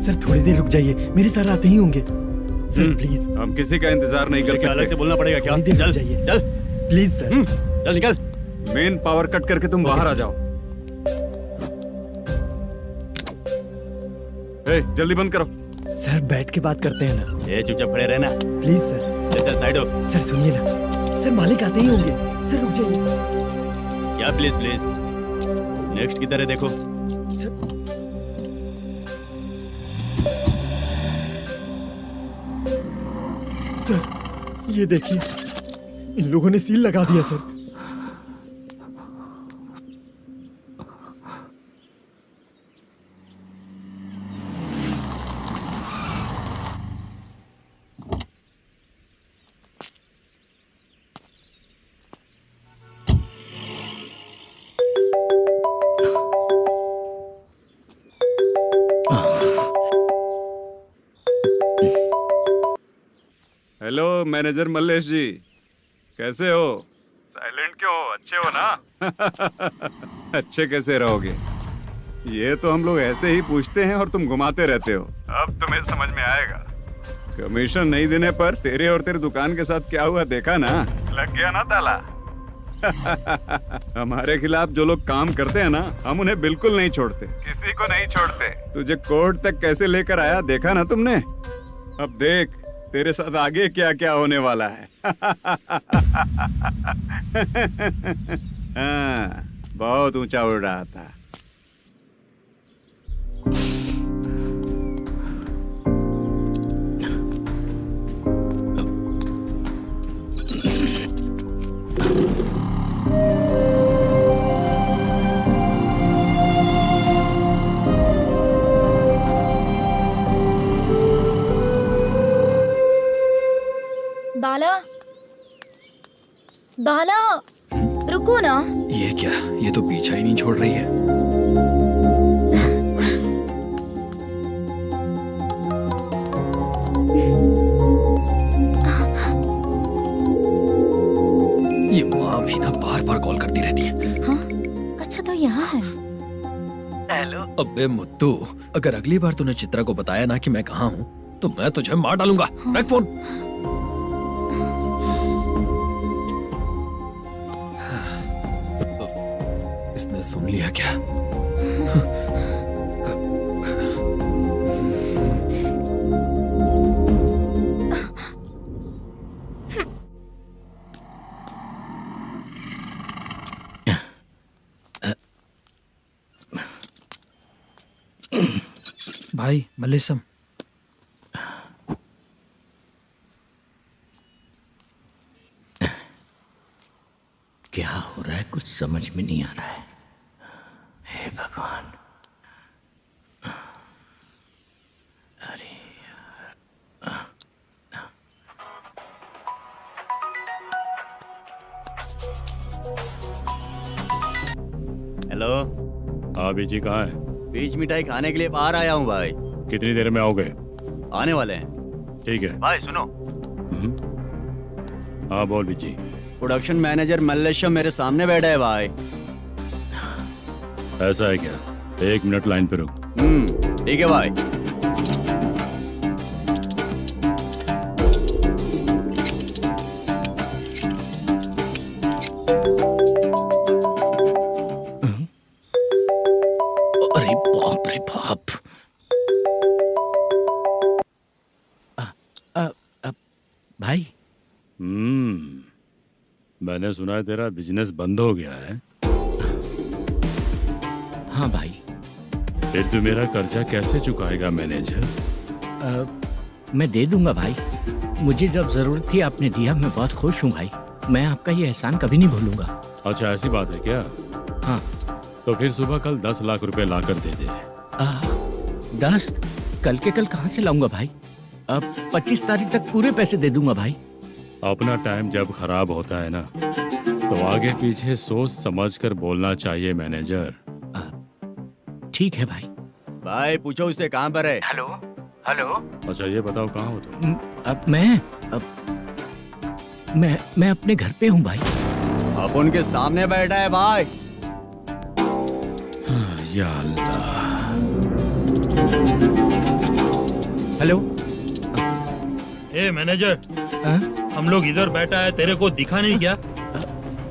Speaker 3: सर थोड़ी देर रुक जाइए, मेरे सर आते ही होंगे। Sir please.
Speaker 7: हम किसी का इंतजार नहीं कर
Speaker 9: क्या अलग से
Speaker 7: सकते।
Speaker 9: बोलना पड़ेगा क्या?
Speaker 3: थोड़ी देर
Speaker 9: चल
Speaker 3: रुक जाइए।
Speaker 9: चल
Speaker 3: प्लीज सर।
Speaker 9: चल निकल।
Speaker 7: मेन पावर कट करके तुम बाहर आ जाओ। जल्दी बंद करो।
Speaker 3: सर बैठ के बात करते हैं ना।
Speaker 9: ये चुपचाप खड़े रहना।
Speaker 3: Please sir.
Speaker 9: चल साइड हो।
Speaker 3: सर सुनिए ना, सर मालिक आते ही होंगे। सर रुक जाइए।
Speaker 9: क्या प्लीज प्लीज? नेक्स्ट की तरह देखो।
Speaker 3: सर ये देखिए, इन लोगों ने सील लगा दिया सर।
Speaker 7: हेलो मैनेजर मल्लेश जी, कैसे हो? साइलेंट क्यों हो? अच्छे हो ना? अच्छे कैसे रहोगे? ये तो हम लोग ऐसे ही पूछते हैं और तुम घुमाते रहते हो। अब तुम्हें समझ में आएगा। कमीशन नहीं देने पर तेरे और तेरी दुकान के साथ क्या हुआ देखा ना? लग गया ना ताला। हमारे खिलाफ जो लोग काम करते हैं ना, हम उन्हें बिल्कुल नहीं छोड़ते, किसी को नहीं छोड़ते। तुझे कोर्ट तक कैसे लेकर आया देखा ना तुमने? अब देख तेरे साथ आगे क्या क्या होने वाला है। हाँ, बहुत ऊंचा उड़ रहा था।
Speaker 2: बाला, बाला, रुको ना।
Speaker 5: ये क्या? ये तो पीछा ही नहीं छोड़ रही है। ये माँ भी ना बार बार कॉल करती रहती है।
Speaker 2: हाँ? अच्छा तो यहाँ है।
Speaker 6: हेलो।
Speaker 5: अबे मुत्तू, अगर अगली बार तूने चित्रा को बताया ना कि मैं कहाँ हूँ, तो मैं तुझे मार डालूंगा। रख फोन। इसने सुन लिया क्या?
Speaker 6: भाई मल्लेशम,
Speaker 4: क्या हो रहा है? कुछ समझ में नहीं आ रहा है। हे भगवान। अरे
Speaker 9: हेलो।
Speaker 8: हाँ बीजी कहाँ है?
Speaker 9: बीच मिठाई खाने के लिए बाहर आया हूँ भाई।
Speaker 8: कितनी देर में आओगे?
Speaker 9: आने वाले हैं।
Speaker 8: ठीक है।
Speaker 9: भाई सुनो,
Speaker 8: हाँ बोल बीजी।
Speaker 9: प्रोडक्शन मैनेजर मल्लेशम मेरे सामने बैठा है भाई।
Speaker 8: ऐसा है क्या? 1 मिनट लाइन पे रुक।
Speaker 9: ठीक है भाई।
Speaker 4: अरे बाप रे बाप। भाई
Speaker 8: मैंने सुना है तेरा बिजनेस बंद हो गया है।
Speaker 4: हाँ भाई।
Speaker 8: फिर तू मेरा कर्जा कैसे चुकाएगा मैनेजर?
Speaker 4: मैं दे दूंगा भाई। मुझे जब जरूरत थी आपने दिया, मैं बहुत खुश हूँ भाई। मैं आपका ये एहसान कभी नहीं भूलूंगा।
Speaker 8: अच्छा ऐसी बात है क्या?
Speaker 4: हाँ।
Speaker 8: तो फिर सुबह कल 10 लाख रुपए लाकर दे दे।
Speaker 4: 10? कल के कल कहाँ से लाऊंगा भाई? अब 25 तारीख तक पूरे पैसे दे दूंगा भाई।
Speaker 8: अपना टाइम जब खराब होता है ना, तो आगे पीछे सोच समझ कर बोलना चाहिए मैनेजर।
Speaker 4: ठीक है भाई।
Speaker 9: भाई पूछो उससे कहाँ पर है।
Speaker 4: Hello hello.
Speaker 8: अच्छा ये बताओ कहाँ हो तुम?
Speaker 4: अब मैं अपने घर पे हूँ भाई।
Speaker 9: अब उनके सामने बैठा है भाई।
Speaker 8: या अल्लाह।
Speaker 4: हेलो।
Speaker 10: ए मैनेजर,
Speaker 4: हाँ?
Speaker 10: हम लोग इधर बैठा है, तेरे को दिखा नहीं क्या?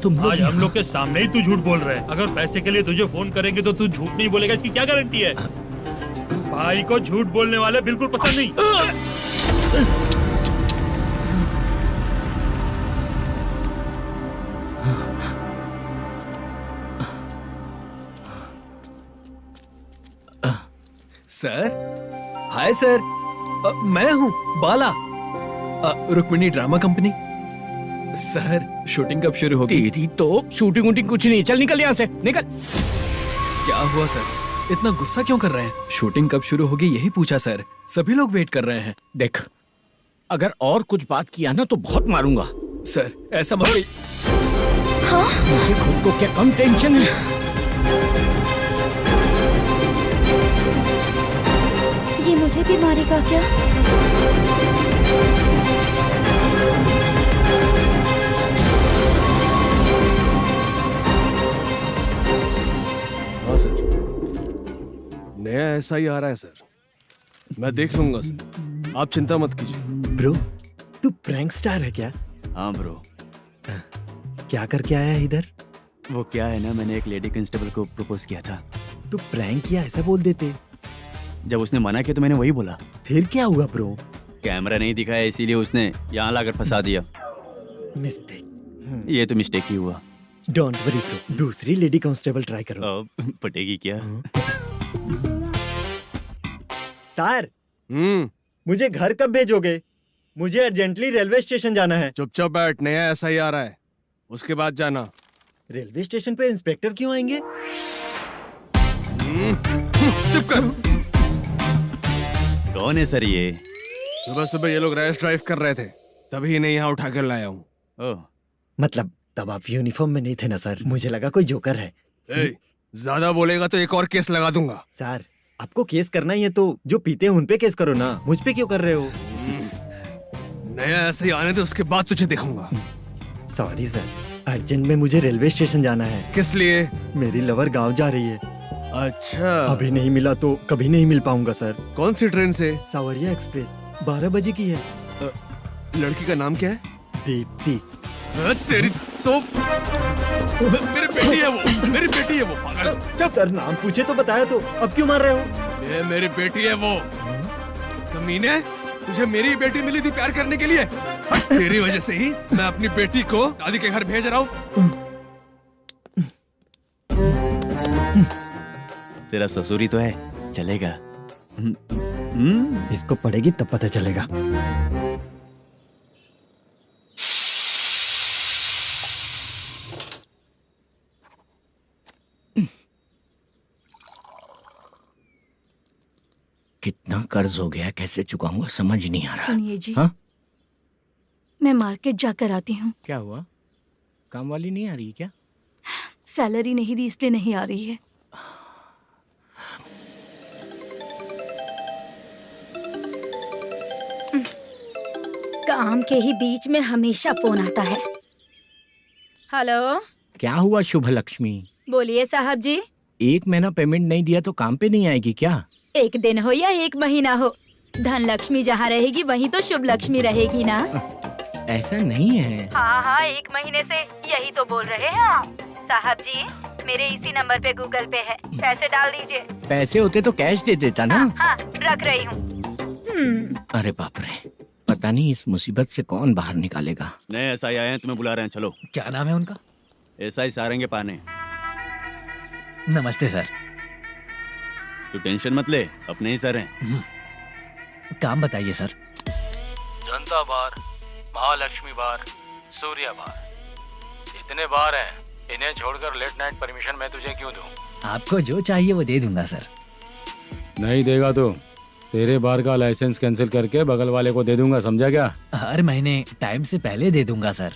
Speaker 4: तुम लोग
Speaker 10: आज हम लोग के सामने ही तू झूठ बोल रहा है। अगर पैसे के लिए तुझे फोन करेंगे तो तू झूठ नहीं बोलेगा, इसकी क्या गारंटी है? भाई को झूठ बोलने वाले बिल्कुल पसंद नहीं।
Speaker 5: सर, हाय सर, मैं हूँ Bala, Rukmini drama company. Sir shooting कब शुरू होगी?
Speaker 4: तेरी तो शूटिंग वूटिंग कुछ नहीं। चल निकल यहाँ से, निकल।
Speaker 5: क्या हुआ सर, इतना गुस्सा क्यों कर रहे हैं? शूटिंग कब शुरू होगी यही पूछा सर, सभी लोग वेट कर रहे हैं।
Speaker 4: देख, अगर और कुछ बात किया ना तो बहुत मारूंगा।
Speaker 5: सर ऐसा मत कहिए।
Speaker 4: मुझे खुद को क्या कम टेंशन है?
Speaker 2: ये मुझे भी मारेगा क्या?
Speaker 11: हाँ सर, नया SI आ रहा है सर, मैं देख लूंगा सर, आप चिंता मत कीजिए।
Speaker 3: ब्रो, तू प्रैंक स्टार है क्या?
Speaker 9: हाँ ब्रो।
Speaker 3: क्या करके आया है इधर?
Speaker 9: वो क्या है ना, मैंने एक लेडी कांस्टेबल को प्रपोज किया था।
Speaker 3: तू प्रैंक किया ऐसा बोल देते।
Speaker 9: जब उसने मना किया तो मैंने वही बोला।
Speaker 3: फिर क्या हुआ ब्रो?
Speaker 9: कैमरा नहीं दिखाया इसीलिए उसने यहाँ लाकर फंसा दिया।
Speaker 3: मिस्टेक।
Speaker 9: ये तो मिस्टेक ही हुआ।
Speaker 3: डोंट वरी ब्रो, दूसरी लेडी कांस्टेबल ट्राई करो।
Speaker 9: पटेगी क्या?
Speaker 3: सर, मुझे घर कब भेजोगे? मुझे अर्जेंटली रेलवे स्टेशन जाना है।
Speaker 11: चुपचाप बैठ, नया SI आ रहा है, उसके बाद जाना।
Speaker 3: रेलवे स्टेशन पे इंस्पेक्टर क्यों आएंगे?
Speaker 11: चुप कर।
Speaker 9: कौन है सर ये?
Speaker 11: सुबह सुबह ये लोग रैश ड्राइव कर रहे थे, तभी इन्हें यहाँ उठा कर लाया हूँ।
Speaker 3: मतलब तब आप यूनिफॉर्म में नहीं थे ना सर, मुझे लगा कोई जोकर है।
Speaker 11: ज्यादा बोलेगा तो एक और केस लगा दूंगा।
Speaker 3: सर, आपको केस करना ही है तो जो पीते हैं उन पे केस करो ना, मुझ पे क्यों कर रहे हो?
Speaker 11: नया SI आने दो, उसके बाद तुझे देखूंगा।
Speaker 3: सॉरी सर, अर्जेंट में मुझे रेलवे स्टेशन जाना है।
Speaker 11: किस लिए?
Speaker 3: मेरी लवर गांव जा रही है।
Speaker 11: अच्छा,
Speaker 3: अभी नहीं मिला तो कभी नहीं मिल पाऊंगा सर।
Speaker 11: कौन सी ट्रेन से?
Speaker 3: सावरिया एक्सप्रेस, 12 बजे की है।
Speaker 11: लड़की का नाम क्या है?
Speaker 3: दीप्ति।
Speaker 11: तेरी तो मेरी बेटी है वो, मेरी बेटी है वो, पागल।
Speaker 3: सर नाम पूछे तो बताया तो अब क्यों मार रहे हो?
Speaker 11: ये मेरी बेटी है वो। कमीने, तुझे मेरी बेटी मिली थी प्यार करने के लिए, तेरी वजह से ही मैं अपनी बेटी को दादी के घर भेज रहा हूँ।
Speaker 9: तेरा ससुरी तो है, चलेगा।
Speaker 3: इसको पढ़ेगी तब पता चलेगा।
Speaker 4: कितना कर्ज हो गया, कैसे चुकाऊंगा समझ नहीं आ रहा।
Speaker 2: सुनिए जी,
Speaker 4: हाँ?
Speaker 2: मैं मार्केट जाकर आती हूँ।
Speaker 4: क्या हुआ, काम वाली नहीं आ रही क्या?
Speaker 2: सैलरी नहीं दी इसलिए नहीं आ रही है।
Speaker 12: काम के ही बीच में हमेशा फोन आता है। हेलो,
Speaker 4: क्या हुआ शुभ लक्ष्मी?
Speaker 12: बोलिए साहब जी।
Speaker 4: 1 महीना पेमेंट नहीं दिया तो काम पे नहीं आएगी क्या?
Speaker 12: 1 दिन हो या 1 महीना हो, धन लक्ष्मी जहाँ रहेगी वहीं तो शुभ लक्ष्मी रहेगी ना।
Speaker 4: ऐसा नहीं है।
Speaker 12: हाँ, 1 महीने से यही तो बोल रहे हैं आप। साहब जी, मेरे इसी नंबर पे गूगल पे है, पैसे डाल दीजिए।
Speaker 4: पैसे होते तो कैश दे देता ना।
Speaker 12: हाँ, रख रही हूँ।
Speaker 4: अरे बाप रे, पता नहीं इस मुसीबत से कौन बाहर निकालेगा।
Speaker 9: नए एसआई आए हैं, तुम्हें बुला रहे हैं, चलो।
Speaker 6: क्या नाम है उनका?
Speaker 9: एसआई सारंगे पाने।
Speaker 6: नमस्ते सर।
Speaker 9: तू टेंशन मत ले, अपने ही सर हैं।
Speaker 6: काम बताइए सर।
Speaker 8: जनता बार, महालक्ष्मी बार, सूर्या बार, इतने बार हैं। इन्हें छोड़कर लेट नाइट परमिशन मैं तुझे क्यों दूं?
Speaker 6: आपको जो चाहिए वो दे दूंगा सर।
Speaker 8: नहीं देगा तो तेरे बार का लाइसेंस कैंसिल करके बगल वाले को दे दूंगा, समझा क्या?
Speaker 6: हर महीने टाइम से पहले दे दूंगा सर।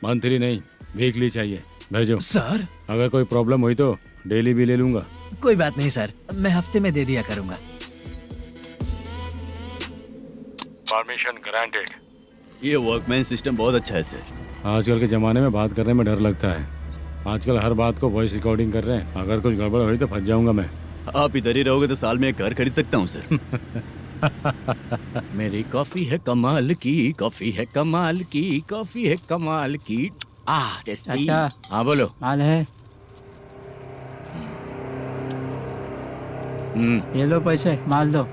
Speaker 8: मंथली नहीं, वीकली चाहिए, भेजो।
Speaker 6: सर
Speaker 8: अगर कोई प्रॉब्लम हुई तो डेली भी ले लूंगा।
Speaker 6: कोई बात नहीं सर, मैं हफ्ते में दे दिया करूंगा।
Speaker 8: Permission granted.
Speaker 9: ये वर्कमैन सिस्टम बहुत अच्छा है सर।
Speaker 8: आजकल के ज़माने में बात करने में डर लगता है। आजकल हर बात को वॉइस रिकॉर्डिंग कर रहे हैं। अगर कुछ गड़बड़ हुई तो फंस जाऊंगा मैं।
Speaker 9: आप इधर ही रहोगे तो साल में एक घर खरीद सकता हूँ सर।
Speaker 4: मेरी कॉफी है कमाल की, कॉफी है कमाल की, कॉफी है कमाल की। टेस्टी। हाँ बोलो।
Speaker 13: माल है, ये लो पैसे, माल दो।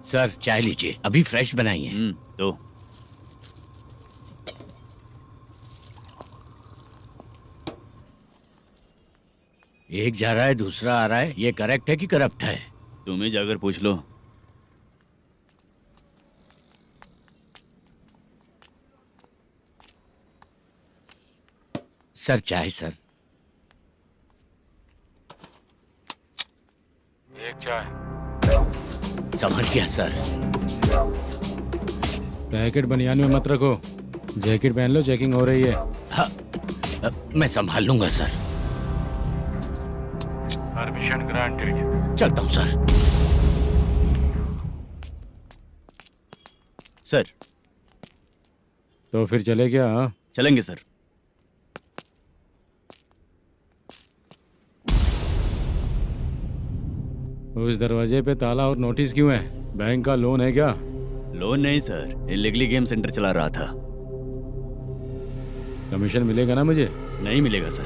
Speaker 4: सर चाय लीजिए, अभी फ्रेश बनाई है।
Speaker 9: तो
Speaker 4: एक जा रहा है दूसरा आ रहा है, ये करेक्ट है कि करप्ट है?
Speaker 9: तुम ही जाकर पूछ लो।
Speaker 4: सर चाय सर।
Speaker 8: एक चाय।
Speaker 4: समझ गया सर।
Speaker 8: पैकेट बनियान में मत रखो, जैकेट पहन लो, चेकिंग हो रही है।
Speaker 4: हाँ, मैं संभाल लूंगा सर।
Speaker 8: Permission granted.
Speaker 4: चलता हूँ सर।
Speaker 9: सर
Speaker 8: तो फिर चले क्या? हाँ?
Speaker 9: चलेंगे सर।
Speaker 8: उस दरवाजे पे ताला और नोटिस क्यों है? बैंक का लोन है क्या?
Speaker 9: लोन नहीं सर, इलीगली गेम सेंटर चला रहा था।
Speaker 8: कमीशन मिलेगा ना मुझे?
Speaker 9: नहीं मिलेगा सर।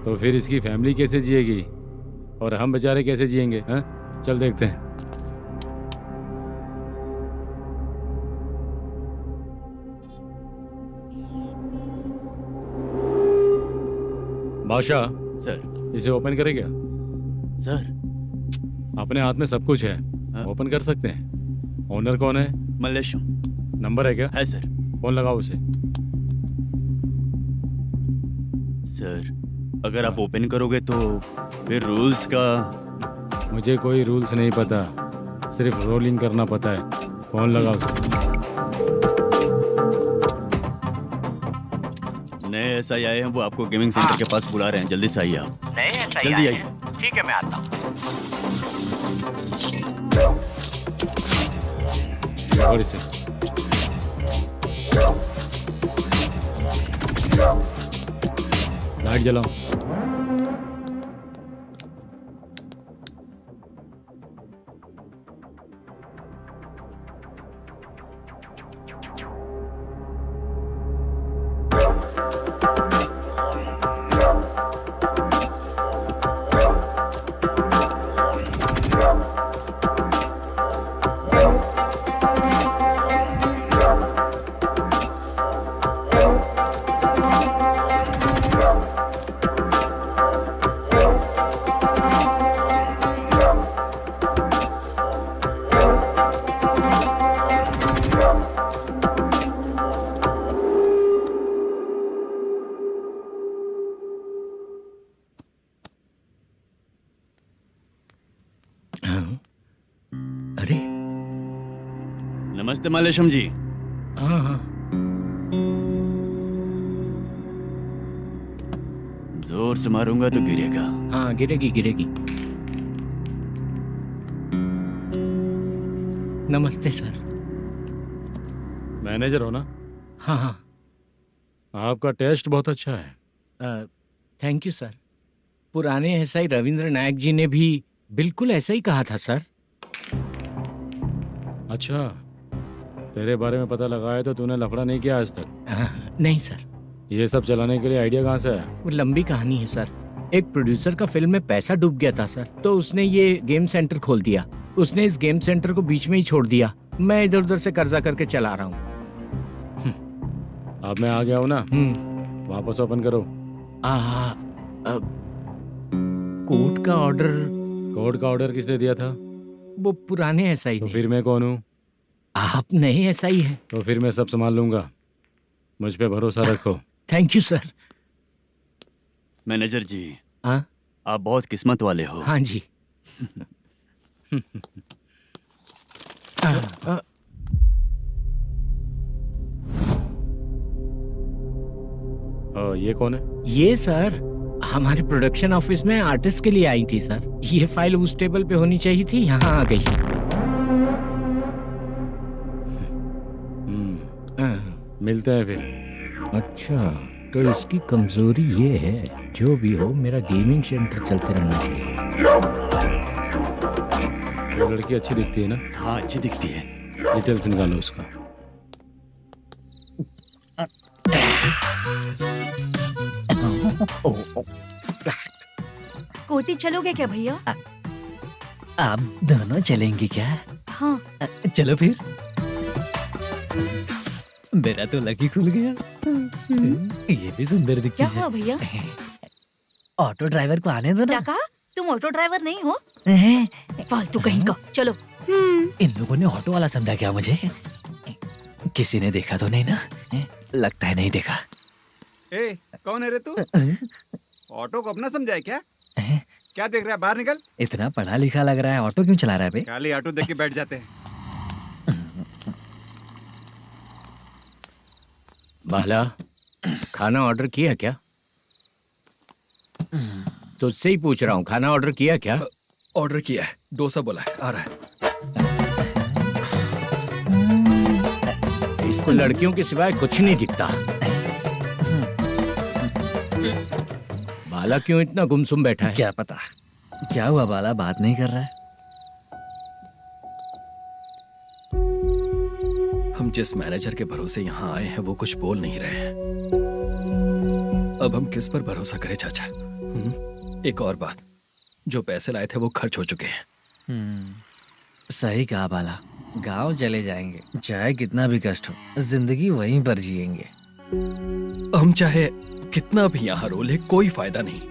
Speaker 8: तो फिर इसकी फैमिली कैसे जिएगी और हम बेचारे कैसे जिएंगे? हाँ, चल देखते हैं। बादशाह
Speaker 9: सर।
Speaker 8: इसे ओपन करे क्या?
Speaker 9: सर
Speaker 8: अपने हाथ में सब कुछ है, ओपन कर सकते हैं। ओनर कौन है?
Speaker 9: मल्लेशम।
Speaker 8: नंबर है क्या?
Speaker 9: है सर।
Speaker 8: फोन लगाओ उसे।
Speaker 9: सर अगर आप ओपन करोगे तो फिर रूल्स का।
Speaker 8: मुझे कोई रूल्स नहीं पता, सिर्फ रोलिंग करना पता है। फोन लगाओ उसे।
Speaker 9: नए एसआई आए हैं, वो आपको गेमिंग सेंटर के पास बुला रहे हैं, जल्दी से आइए आप।
Speaker 4: नए एसआई
Speaker 9: जल्दी
Speaker 4: आए
Speaker 9: आइए।
Speaker 4: हैं। ठीक है मैं आता हूँ।
Speaker 8: पकड़ इसे। लाइट जलाओ।
Speaker 4: अरे
Speaker 9: नमस्ते मल्लेशम जी।
Speaker 4: हाँ हाँ।
Speaker 9: जोर से मारूंगा तो गिरेगा।
Speaker 4: हाँ गिरेगी गिरेगी। नमस्ते सर।
Speaker 8: मैनेजर हो ना?
Speaker 4: हाँ हाँ।
Speaker 8: आपका टेस्ट बहुत अच्छा है।
Speaker 4: Thank you sir. पुराने एसआई रविंद्र नायक जी ने भी बिल्कुल ऐसा ही कहा था सर।
Speaker 8: अच्छा, तेरे बारे में पता लगा है तो तूने लफड़ा नहीं किया आज तक?
Speaker 4: नहीं सर।
Speaker 8: ये सब चलाने के लिए आइडिया कहाँ से है?
Speaker 4: वो लंबी कहानी है सर। एक प्रोड्यूसर का फिल्म में पैसा डूब गया था सर, तो उसने ये गेम सेंटर खोल दिया। उसने इस गेम सेंटर को बीच में ही छोड़ दिया। मैं इधर उधर से कर्जा करके चला रहा हूँ।
Speaker 8: अब मैं आ गया हूँ ना, वापस ओपन करो।
Speaker 4: कोर्ट का ऑर्डर।
Speaker 8: कोर्ट का ऑर्डर किसने दिया था?
Speaker 4: वो पुराने एसआई
Speaker 8: तो
Speaker 4: ने।
Speaker 8: फिर मैं कौन हूँ?
Speaker 4: आप नए एसआई हैं।
Speaker 8: तो फिर मैं सब संभाल लूंगा, मुझ पे भरोसा रखो।
Speaker 4: Thank you sir.
Speaker 9: मैनेजर जी,
Speaker 4: हाँ?
Speaker 9: आप बहुत किस्मत वाले हो।
Speaker 4: हाँ जी।
Speaker 8: ये कौन है?
Speaker 4: ये सर हमारे प्रोडक्शन ऑफिस में आर्टिस्ट के लिए आई थी सर। ये फाइल उस टेबल पे होनी चाहिए थी, यहाँ आ गई।
Speaker 8: मिलते हैं फिर।
Speaker 4: अच्छा, तो इसकी कमजोरी ये है, जो भी हो मेरा गेमिंग सेंटर चलते रहना चाहिए।
Speaker 8: वो लड़की अच्छी दिखती है ना?
Speaker 9: हाँ, अच्छी दिखती है।
Speaker 8: डिटेल्स निकालो उसका।
Speaker 2: कोटी चलोगे क्या भैया?
Speaker 6: आप दोनों चलेंगे क्या?
Speaker 2: हाँ।
Speaker 6: चलो फिर। मेरा तो लकी खुल गया। ये भी सुंदर दिखती
Speaker 2: क्या
Speaker 6: है।
Speaker 2: हुआ भैया?
Speaker 6: ऑटो ड्राइवर को आने दो
Speaker 2: क्या
Speaker 6: ना।
Speaker 2: कहा? तुम ऑटो ड्राइवर नहीं हो? फालतू कहीं का। चलो।
Speaker 6: इन लोगों ने ऑटो वाला समझा क्या मुझे? किसी ने देखा तो नहीं ना? लगता है नहीं देखा।
Speaker 7: ए, कौन है रे तू? ऑटो को अपना समझा है क्या? क्या देख रहा है? बाहर निकल।
Speaker 6: इतना पढ़ा लिखा लग रहा है, ऑटो क्यों चला रहा है बे?
Speaker 7: खाली ऑटो देख के बैठ जाते हैं।
Speaker 4: बाला, खाना ऑर्डर किया क्या? तुझसे ही पूछ रहा हूँ, खाना ऑर्डर किया क्या?
Speaker 5: ऑर्डर किया है, डोसा बोला है, आ रहा है।
Speaker 4: इसको लड़कियों के सिवाय कुछ नहीं दिखता। बाला क्यों इतना गुमसुम बैठा है?
Speaker 6: क्या पता क्या हुआ, बाला बात नहीं कर रहा है।
Speaker 5: हम जिस मैनेजर के भरोसे यहाँ आए हैं वो कुछ बोल नहीं रहे हैं। अब हम किस पर भरोसा करें चाचा? एक और बात, जो पैसे लाए थे वो खर्च हो चुके हैं।
Speaker 6: सही कहा बाला, गांव चले जाएंगे, चाहे कितना भी कष्ट हो, जिंदगी वहीं पर जिएंगे।
Speaker 5: हम चाहे कितना भी यहाँ रो ले, कोई फायदा नहीं।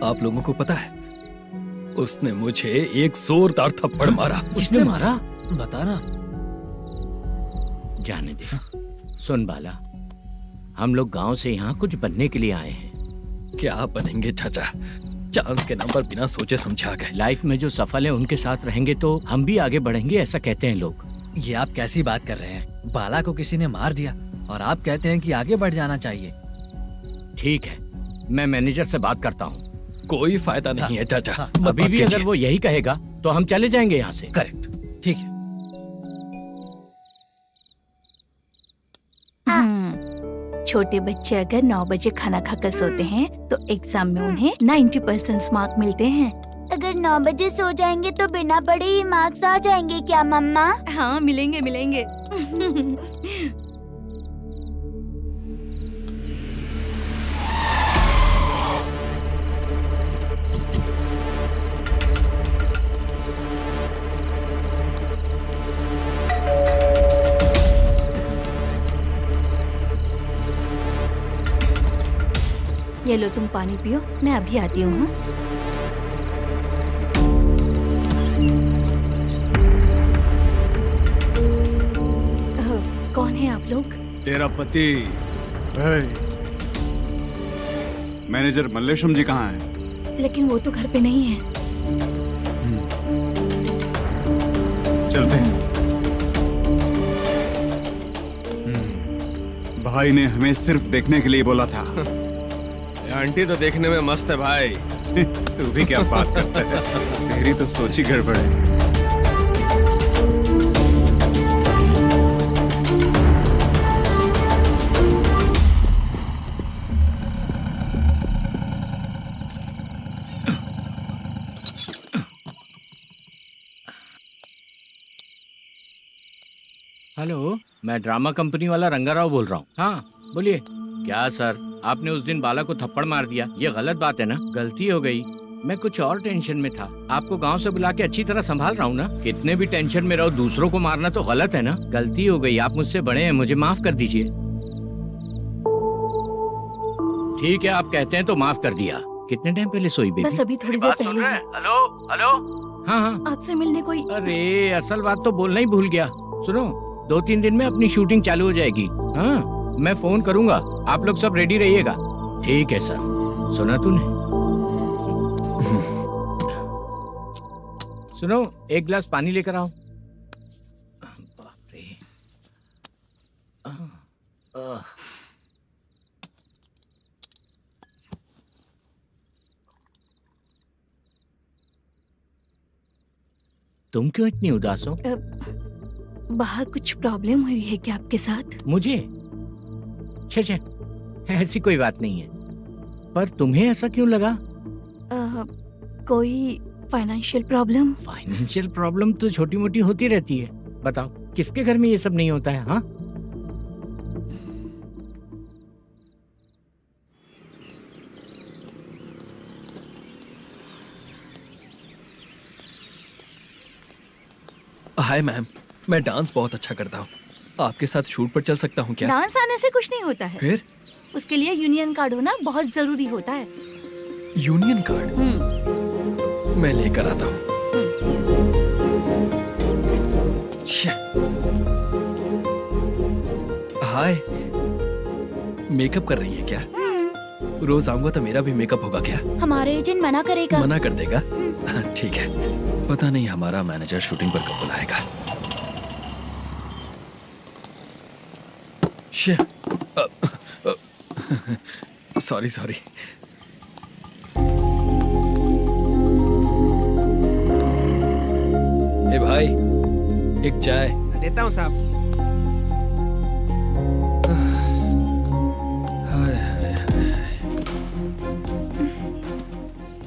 Speaker 5: आप लोगों को पता है, उसने मुझे एक जोरदार थप्पड़ मारा।
Speaker 4: उसने मारा?
Speaker 6: बता ना।
Speaker 4: जाने दे। सुन बाला, हम लोग गांव से यहाँ कुछ बनने के लिए आए हैं।
Speaker 5: क्या बनेंगे चाचा? चांस के नाम पर बिना सोचे समझे आ गए।
Speaker 4: लाइफ में जो सफल है उनके साथ रहेंगे तो हम भी आगे बढ़ेंगे, ऐसा कहते हैं लोग।
Speaker 6: ये आप कैसी बात कर रहे हैं? बाला को किसी ने मार दिया और आप कहते हैं कि आगे बढ़ जाना चाहिए।
Speaker 4: ठीक है, मैं मैनेजर से बात करता हूँ।
Speaker 5: कोई फायदा नहीं है चाचा।
Speaker 4: अभी भी अगर वो यही कहेगा तो हम चले जाएंगे यहाँ से।
Speaker 6: करेक्ट, ठीक है।
Speaker 2: छोटे बच्चे अगर 9 बजे खाना खाकर सोते हैं तो एग्जाम में उन्हें 90% मार्क मिलते हैं।
Speaker 14: अगर 9 बजे सो जाएंगे तो बिना पढ़े ही मार्क्स आ जाएंगे क्या मम्मा?
Speaker 2: हाँ, मिलेंगे मिलेंगे। ये लो, तुम पानी पियो, मैं अभी आती हूँ। हाँ? कौन है आप लोग?
Speaker 7: तेरा पति। मैनेजर मल्लेशम जी कहाँ हैं?
Speaker 2: लेकिन वो तो घर पे नहीं है।
Speaker 7: चलते हैं। भाई ने हमें सिर्फ देखने के लिए बोला था।
Speaker 11: आंटी तो देखने में मस्त है भाई।
Speaker 7: तू भी क्या बात करता है? तेरी तो सोच ही गड़बड़ है।
Speaker 4: हेलो, मैं ड्रामा कंपनी वाला रंगाराव बोल रहा हूँ। हाँ बोलिए। क्या सर, आपने उस दिन बाला को थप्पड़ मार दिया, ये गलत बात है ना? गलती हो गई, मैं कुछ और टेंशन में था। आपको गांव से बुला के अच्छी तरह संभाल रहा हूँ ना। कितने भी टेंशन में रहो, दूसरों को मारना तो गलत है ना। गलती हो गई, आप मुझसे बड़े हैं, मुझे माफ कर दीजिए। ठीक है, आप कहते हैं तो माफ कर दिया। कितने टाइम पहले सोई बेबी?
Speaker 2: बस अभी थोड़ी देर पहले।
Speaker 4: Hello hello. हाँ हाँ,
Speaker 2: आपसे मिलने कोई।
Speaker 4: अरे असल बात तो बोलना ही भूल गया। सुनो, 2-3 दिन में अपनी शूटिंग चालू हो जाएगी। हाँ, मैं फोन करूंगा, आप लोग सब रेडी रहिएगा। ठीक है सर। सुना तूने? सुनो, एक गिलास पानी लेकर आओ। बाप रे। तुम क्यों इतनी उदास हो?
Speaker 2: बाहर कुछ प्रॉब्लम हुई है क्या आपके साथ?
Speaker 4: मुझे? छे, ऐसी कोई बात नहीं है। पर तुम्हें ऐसा क्यों लगा?
Speaker 2: कोई फाइनेंशियल प्रॉब्लम?
Speaker 4: फाइनेंशियल प्रॉब्लम तो छोटी मोटी होती रहती है। बताओ, किसके घर में ये सब नहीं होता है? हाँ,
Speaker 5: हाय मैम, मैं डांस बहुत अच्छा करता हूँ। आपके साथ शूट पर चल सकता हूँ क्या?
Speaker 2: डांस आने से कुछ नहीं होता है।
Speaker 5: फिर?
Speaker 2: उसके लिए यूनियन कार्ड होना बहुत जरूरी होता है।
Speaker 5: Union card? मैं लेकर आता हूँ। हाय, मेकअप कर रही है क्या? रोज आऊंगा तो मेरा भी मेकअप होगा क्या?
Speaker 14: हमारे एजेंट मना करेगा।
Speaker 5: मना कर देगा? ठीक है, पता नहीं हमारा मैनेजर शूटिंग पर कब बुलाएगा। सॉरी। ए भाई, एक चाय।
Speaker 11: देता हूँ साहब।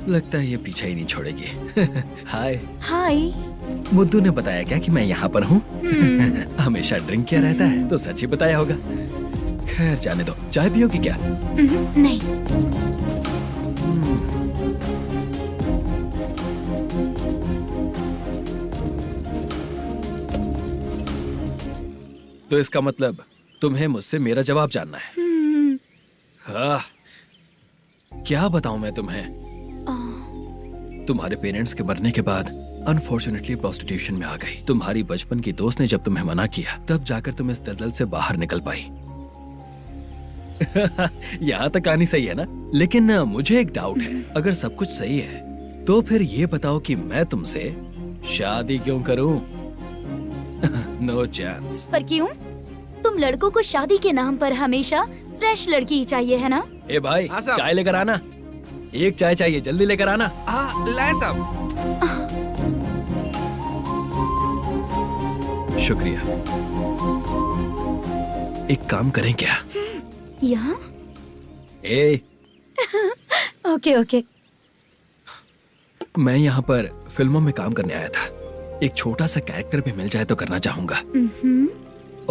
Speaker 5: लगता है ये पीछा ही नहीं छोड़ेगी। हाय।
Speaker 2: हाय।
Speaker 5: मुद्दू ने बताया क्या कि मैं यहाँ पर हूँ? हमेशा ड्रिंक किया रहता है तो सच ही बताया होगा। खैर जाने दो, चाय पियोगी क्या?
Speaker 2: नहीं।
Speaker 5: तो इसका मतलब तुम्हें मुझसे मेरा जवाब जानना है? हाँ, क्या बताऊं मैं तुम्हें? तुम्हारे पेरेंट्स के मरने के बाद अनफॉर्चुनेटली प्रोस्टिट्यूशन में आ गई। तुम्हारी बचपन की दोस्त ने जब तुम्हें मना किया, तब जाकर तुम इस दलदल से बाहर निकल पाई। यहाँ तक कहानी सही है ना? लेकिन मुझे एक डाउट है। अगर सब कुछ सही है तो फिर ये बताओ कि मैं तुमसे शादी क्यों करूं? No chance.
Speaker 14: पर क्यों? तुम लड़कों को शादी के नाम पर हमेशा फ्रेश लड़की ही चाहिए, है ना?
Speaker 5: ए भाई, चाय लेकर आना। एक चाय चाहिए, जल्दी लेकर आना।
Speaker 11: लाए साहब।
Speaker 5: शुक्रिया। एक काम करें क्या?
Speaker 2: यहाँ?
Speaker 14: ओके।
Speaker 5: मैं यहाँ पर फिल्मों में काम करने आया था। एक छोटा सा कैरेक्टर भी मिल जाए तो करना चाहूंगा।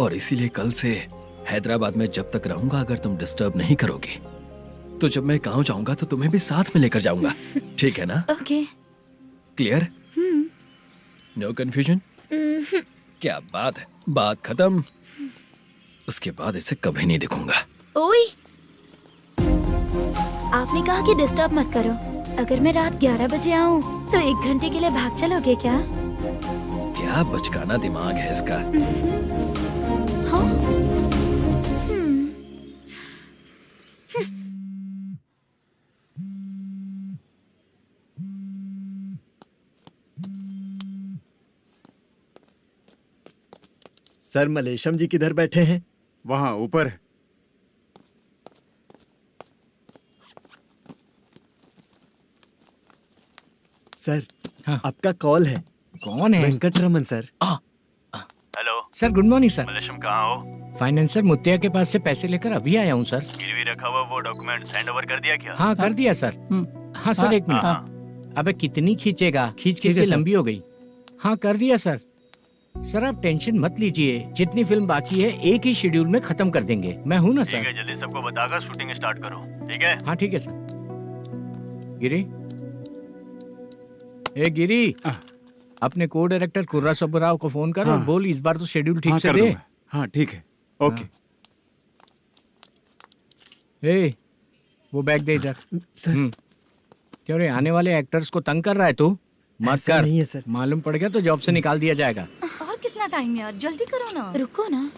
Speaker 5: और इसीलिए कल से हैदराबाद में जब तक रहूंगा, अगर तुम डिस्टर्ब नहीं करोगी तो जब मैं गांव जाऊंगा तो तुम्हें भी साथ में लेकर जाऊंगा। ठीक है ना?
Speaker 2: ओके।
Speaker 5: क्लियर? No confusion? क्या बात है, बात खत्म। उसके बाद इसे कभी नहीं दिखूंगा।
Speaker 14: ओए, आपने कहा कि डिस्टर्ब मत करो। अगर मैं रात 11 बजे आऊं तो 1 घंटे के लिए भाग चलोगे क्या?
Speaker 5: क्या बचकाना दिमाग है इसका।
Speaker 14: हाँ?
Speaker 3: सर, मलेशम जी किधर बैठे हैं?
Speaker 7: वहाँ ऊपर।
Speaker 3: सर,
Speaker 4: हाँ।
Speaker 3: आपका कॉल है।
Speaker 4: कौन है?
Speaker 3: Venkataraman sir.
Speaker 9: Hello
Speaker 4: sir, good morning sir.
Speaker 9: Malesham कहाँ हो?
Speaker 4: फाइनेंसर मुत्तिया के पास से पैसे लेकर अभी आया हूँ सर।
Speaker 9: गिरवी रखा हुआ वो डॉक्यूमेंट हैंड ओवर कर दिया क्या?
Speaker 4: हाँ, कर दिया सर। हाँ सर, 1 मिनट। अबे कितनी खींचेगा? खींच के लंबी हो गई। हाँ, कर दिया सर। सर आप टेंशन मत लीजिए, जितनी फिल्म बाकी है एक ही शेड्यूल में खत्म कर देंगे। मैं हूँ ना सर।
Speaker 9: जल्दी सबको बताकर शूटिंग स्टार्ट करो, ठीक है?
Speaker 4: हाँ ठीक है सर। गिरी, ए गिरी, अपने को डायरेक्टर कुर्रा सुब्बराव को फोन कर और बोल इस बार तो शेड्यूल ठीक से दे।
Speaker 7: हाँ ठीक है, ओके।
Speaker 4: ए, वो बैग दे इधर।
Speaker 3: सर
Speaker 4: क्यों रे, आने वाले एक्टर्स को तंग कर रहा है तू? मत कर।
Speaker 3: नहीं है सर।
Speaker 4: मालूम पड़ गया तो जॉब से निकाल दिया जाएगा।
Speaker 2: और कितना टाइम यार, जल्दी करो ना।
Speaker 14: रुको ना।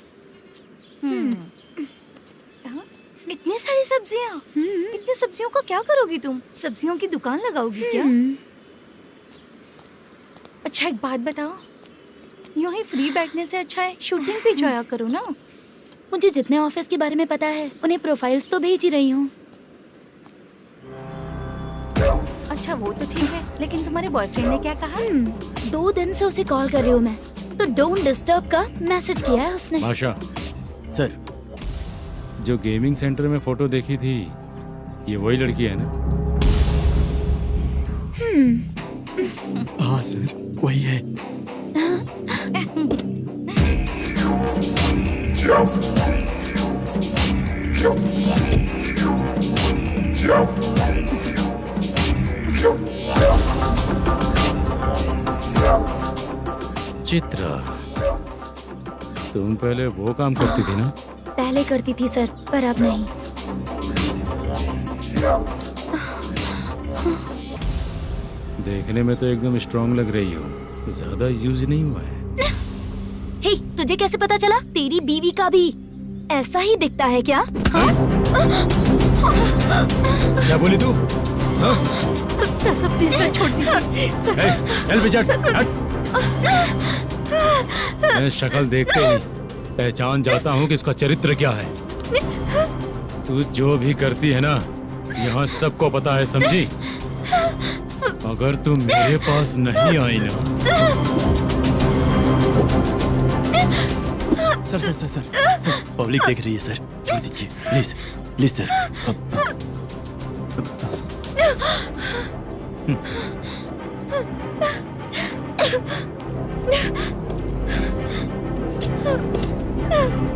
Speaker 2: इतनी सारी सब्जियाँ, इतनी सब्जियों का क्या करोगी तुम? सब्जियों की दुकान लगाओगी क्या? अच्छा एक बात बताओ, यूं ही फ्री बैठने से अच्छा है शूटिंग पे जाया करो ना।
Speaker 14: मुझे जितने ऑफिस के बारे में पता है उन्हें प्रोफाइल्स तो भेज ही रही हूँ।
Speaker 2: अच्छा वो तो ठीक है, लेकिन तुम्हारे बॉयफ्रेंड ने क्या कहा?
Speaker 14: 2 दिन से उसे कॉल कर रही हूँ मैं, तो डोंट डिस्टर्ब का मैसेज किया है उसने।
Speaker 8: आशा,
Speaker 9: सर
Speaker 8: जो गेमिंग सेंटर में फोटो देखी थी, ये वही लड़की है ना?
Speaker 3: हाँ सर, वही है।
Speaker 8: चित्रा, तुम पहले वो काम करती थी ना?
Speaker 14: पहले करती थी सर, पर अब नहीं।
Speaker 8: देखने में तो एकदम स्ट्रांग लग रही हो, ज्यादा यूज नहीं हुआ है।
Speaker 14: हे, तुझे कैसे पता चला? तेरी बीवी का भी ऐसा ही दिखता है क्या?
Speaker 8: क्या बोली तू?
Speaker 2: सर प्लीज सर छोड़ दीजिए।
Speaker 8: चल बिचट, हट। मैं शक्ल देखते ही पहचान जाता हूँ कि इसका चरित्र क्या है। तू जो भी करती है ना, यहाँ सबको पता है, समझी? अगर तू मेरे पास नहीं आई ना।
Speaker 9: Sir sir sir sir sir public देख रही है सर, छोड़ दीजिए please please sir.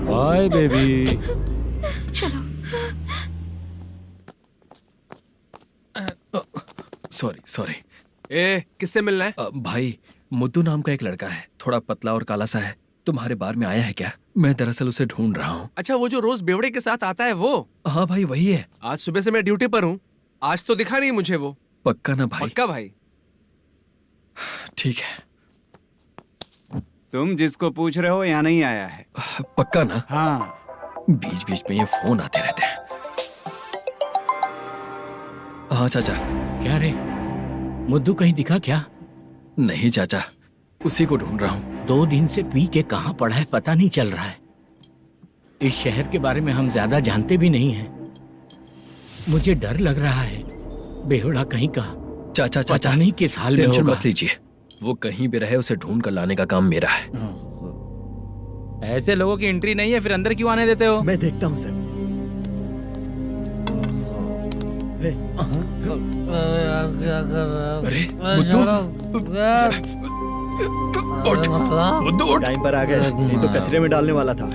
Speaker 8: Bye baby.
Speaker 2: चलो।
Speaker 5: Sorry sorry.
Speaker 11: ए, किससे मिलना है?
Speaker 5: भाई, मुद्दू नाम का एक लड़का है, थोड़ा पतला और काला सा है। तुम्हारे बार में आया है क्या? मैं दरअसल उसे ढूंढ रहा हूँ।
Speaker 11: अच्छा, वो जो रोज बेवड़े के साथ आता है वो?
Speaker 5: हाँ भाई वही है।
Speaker 11: आज सुबह से मैं ड्यूटी पर हूँ, आज तो दिखा नहीं मुझे वो।
Speaker 5: पक्का ना भाई?
Speaker 11: पक्का भाई।
Speaker 5: ठीक है।
Speaker 7: तुम जिसको पूछ रहे हो यहाँ नहीं आया है?
Speaker 5: पक्का ना?
Speaker 7: हाँ।
Speaker 5: बीच बीच में ये फोन आते रहते हैं। हाँ चाचा।
Speaker 4: क्या रे, मुद्दू कहीं दिखा क्या?
Speaker 5: नहीं चाचा, उसी को ढूंढ रहा हूँ।
Speaker 4: 2 दिन से पी के कहाँ पड़ा है पता नहीं चल रहा है। इस शहर के बारे में हम ज्यादा जानते भी नहीं हैं। मुझे डर लग रहा है, बेहुड़ा कहीं का।
Speaker 5: चाचा चाचा,
Speaker 4: पता नहीं किस हाल में
Speaker 5: टेंशन
Speaker 4: होगा।
Speaker 5: मत लीजिए, वो कहीं भी रहे उसे ढूंढ कर लाने का काम मेरा है।
Speaker 13: ऐसे लोगों की एंट्री नहीं है, फिर अंदर क्यों आने देते हो?
Speaker 3: मैं देखता हूँ सर।
Speaker 5: अरे मुद्दू,
Speaker 3: टाइम पर आ गए, नहीं तो कचरे में डालने वाला था।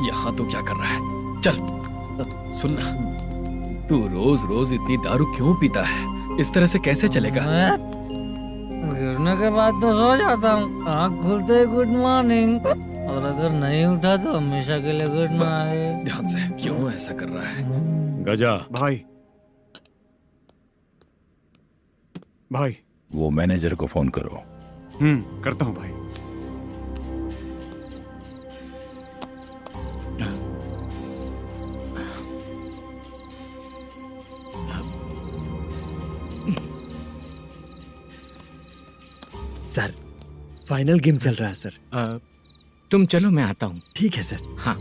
Speaker 5: यहाँ तो क्या कर रहा है? चल सुनना, तू रोज रोज इतनी दारू क्यों पीता है? इस तरह से कैसे चलेगा?
Speaker 6: गिरने के बाद तो सो जाता हूँ, आँख खुलते ही गुड मॉर्निंग, और अगर नहीं उठा तो हमेशा के लिए गुड नाइट।
Speaker 5: ध्यान से, क्यों ऐसा कर रहा है?
Speaker 8: गजा
Speaker 7: भाई, भाई
Speaker 15: वो मैनेजर को फोन करो।
Speaker 7: करता हूँ भाई।
Speaker 3: सर, फाइनल गेम चल रहा है सर।
Speaker 4: तुम चलो, मैं आता हूँ।
Speaker 3: ठीक है सर।
Speaker 4: हाँ।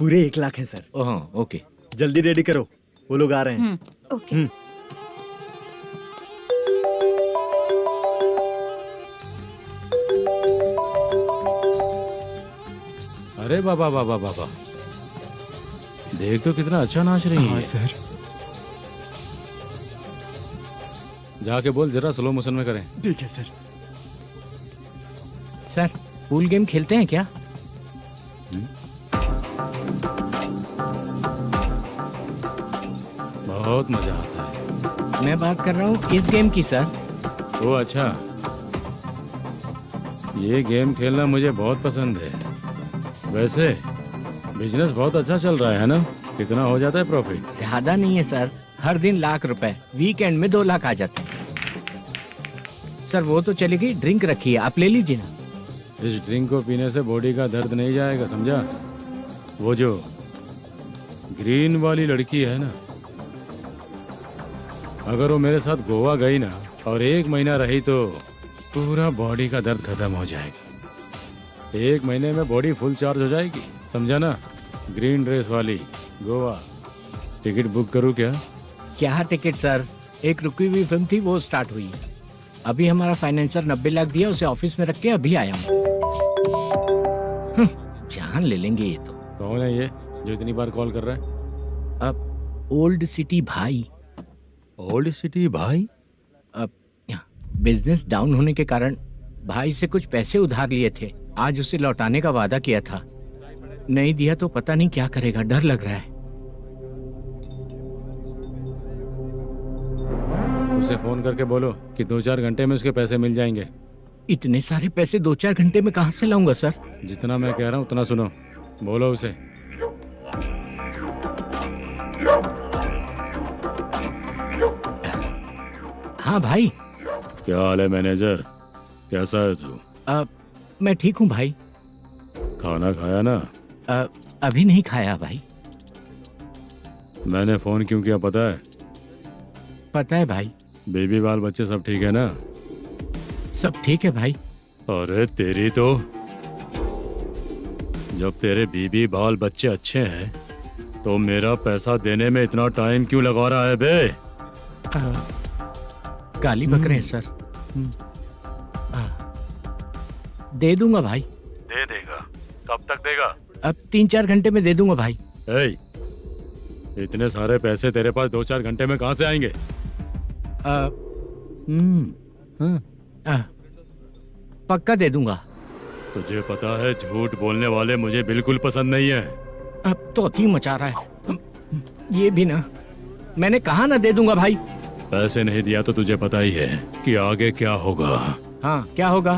Speaker 3: पूरे 1 लाख हैं सर।
Speaker 4: Oh okay.
Speaker 3: जल्दी रेडी करो, वो लोग आ रहे हैं।
Speaker 2: ओके।
Speaker 8: अरे बाबा बाबा बाबा, देख तो कितना अच्छा नाच रही है।
Speaker 3: सर।
Speaker 8: जाके बोल जरा स्लो मोशन में करें।
Speaker 3: ठीक है सर।
Speaker 4: सर पूल गेम खेलते हैं क्या?
Speaker 8: बहुत मजा आता है।
Speaker 4: मैं बात कर रहा हूँ इस गेम की सर।
Speaker 8: ओ अच्छा, ये गेम खेलना मुझे बहुत पसंद है। वैसे बिजनेस बहुत अच्छा चल रहा है ना? कितना हो जाता है प्रॉफिट?
Speaker 4: ज्यादा नहीं है सर, हर दिन लाख रुपए, वीकेंड में 2 लाख आ जाते हैं। सर वो तो चलेगी, ड्रिंक रखी है, आप ले लीजिए ना।
Speaker 8: इस ड्रिंक को पीने से बॉडी का दर्द नहीं जाएगा, समझा? वो जो ग्रीन वाली लड़की है ना, अगर वो मेरे साथ गोवा गई ना और 1 महीना रही तो पूरा बॉडी का दर्द खत्म हो जाएगा। 1 महीने में बॉडी फुल चार्ज हो जाएगी, समझा ना? ग्रीन ड्रेस वाली गोवा। टिकट बुक करूँ क्या?
Speaker 4: क्या टिकट सर, एक रुकी हुई फिल्म थी वो स्टार्ट हुई है। अभी हमारा फाइनेंसर 90 लाख दिया, उसे ऑफिस में रख के अभी आया हूँ। जान ले लेंगे ये तो।
Speaker 8: कौन है ये जो इतनी बार कॉल कर रहा है?
Speaker 4: अब ओल्ड सिटी भाई।
Speaker 8: ओल्ड सिटी भाई?
Speaker 4: अब बिजनेस डाउन होने के कारण भाई से कुछ पैसे उधार लिए थे, आज उसे लौटाने का वादा किया था। नहीं दिया तो पता नहीं क्या करेगा, डर लग रहा है।
Speaker 8: उसे फोन करके बोलो कि 2-4 घंटे में उसके पैसे मिल जाएंगे।
Speaker 4: इतने सारे पैसे 2-4 घंटे में कहाँ से लाऊंगा सर?
Speaker 8: जितना मैं कह रहा हूँ उतना सुनो, बोलो उसे।
Speaker 4: हाँ भाई।
Speaker 8: क्या हाल है मैनेजर, कैसा है तू?
Speaker 4: मैं ठीक हूँ भाई।
Speaker 8: खाना खाया ना?
Speaker 4: अभी नहीं खाया भाई।
Speaker 8: मैंने फोन क्यों किया पता है?
Speaker 4: पता है भाई।
Speaker 8: बेबी बाल बच्चे सब ठीक है ना?
Speaker 4: सब ठीक है भाई।
Speaker 8: अरे तेरी तो, जब तेरे बीबी बाल बच्चे अच्छे हैं तो मेरा पैसा देने में इतना टाइम क्यों लगा रहा है बे?
Speaker 4: गाली बक रहे हैं सर। दे दूंगा भाई।
Speaker 8: दे देगा? कब तक देगा?
Speaker 4: अब 3-4 घंटे में दे दूंगा भाई।
Speaker 8: इतने सारे पैसे तेरे पास 2-4 घंटे में कहाँ से आएंगे?
Speaker 4: पक्का दे दूंगा।
Speaker 8: तुझे पता है झूठ बोलने वाले मुझे बिल्कुल पसंद नहीं है।
Speaker 4: अब तो अति मचा रहा है ये भी ना। मैंने कहा ना दे दूंगा भाई।
Speaker 8: पैसे नहीं दिया तो तुझे पता ही है कि आगे क्या होगा।
Speaker 4: हाँ क्या होगा?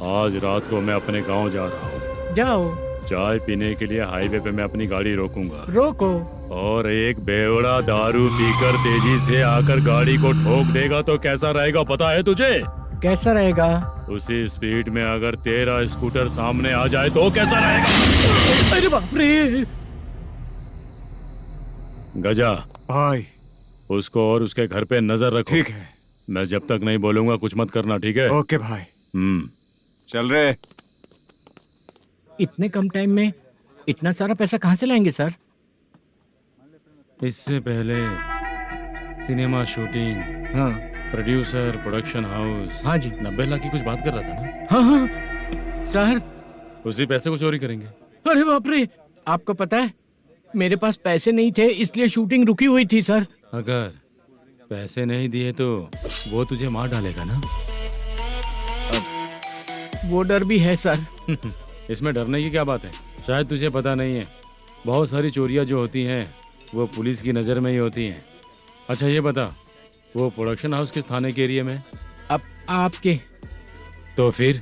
Speaker 8: आज रात को मैं अपने गांव जा रहा हूँ।
Speaker 4: जाओ।
Speaker 8: चाय पीने के लिए हाईवे पे मैं अपनी गाड़ी रोकूंगा।
Speaker 4: रोको।
Speaker 8: और एक बेवड़ा दारू पीकर तेजी से आकर गाड़ी को ठोक देगा तो कैसा रहेगा पता है तुझे?
Speaker 4: कैसा रहेगा?
Speaker 8: उसी स्पीड में अगर तेरा स्कूटर सामने आ जाए तो कैसा रहेगा?
Speaker 4: अरे बाप रे।
Speaker 8: गजा
Speaker 7: भाई,
Speaker 8: उसको और उसके घर पे नजर रखो।
Speaker 7: ठीक है।
Speaker 8: मैं जब तक नहीं बोलूंगा कुछ मत करना, ठीक है?
Speaker 7: ओके भाई। चल रहे।
Speaker 4: इतने कम टाइम में इतना सारा पैसा कहाँ से लाएंगे सर?
Speaker 8: इससे पहले सिनेमा शूटिंग,
Speaker 4: हाँ,
Speaker 8: प्रोड्यूसर, प्रोडक्शन हाउस।
Speaker 4: हाँ जी।
Speaker 8: 90 लाख की कुछ बात कर रहा था ना?
Speaker 4: हाँ हाँ सर।
Speaker 8: उसी पैसे को चोरी करेंगे।
Speaker 4: अरे बाप रे, आपको पता है मेरे पास पैसे नहीं थे इसलिए शूटिंग रुकी हुई थी सर।
Speaker 8: अगर पैसे नहीं दिए तो वो तुझे मार डालेगा ना?
Speaker 4: वो डर भी है सर।
Speaker 8: इसमें डरने की क्या बात है? शायद तुझे पता नहीं है, बहुत सारी चोरियां जो होती हैं वो पुलिस की नज़र में ही होती हैं। अच्छा ये बता, वो प्रोडक्शन हाउस किस थाने के एरिया में?
Speaker 4: अब आपके।
Speaker 8: तो फिर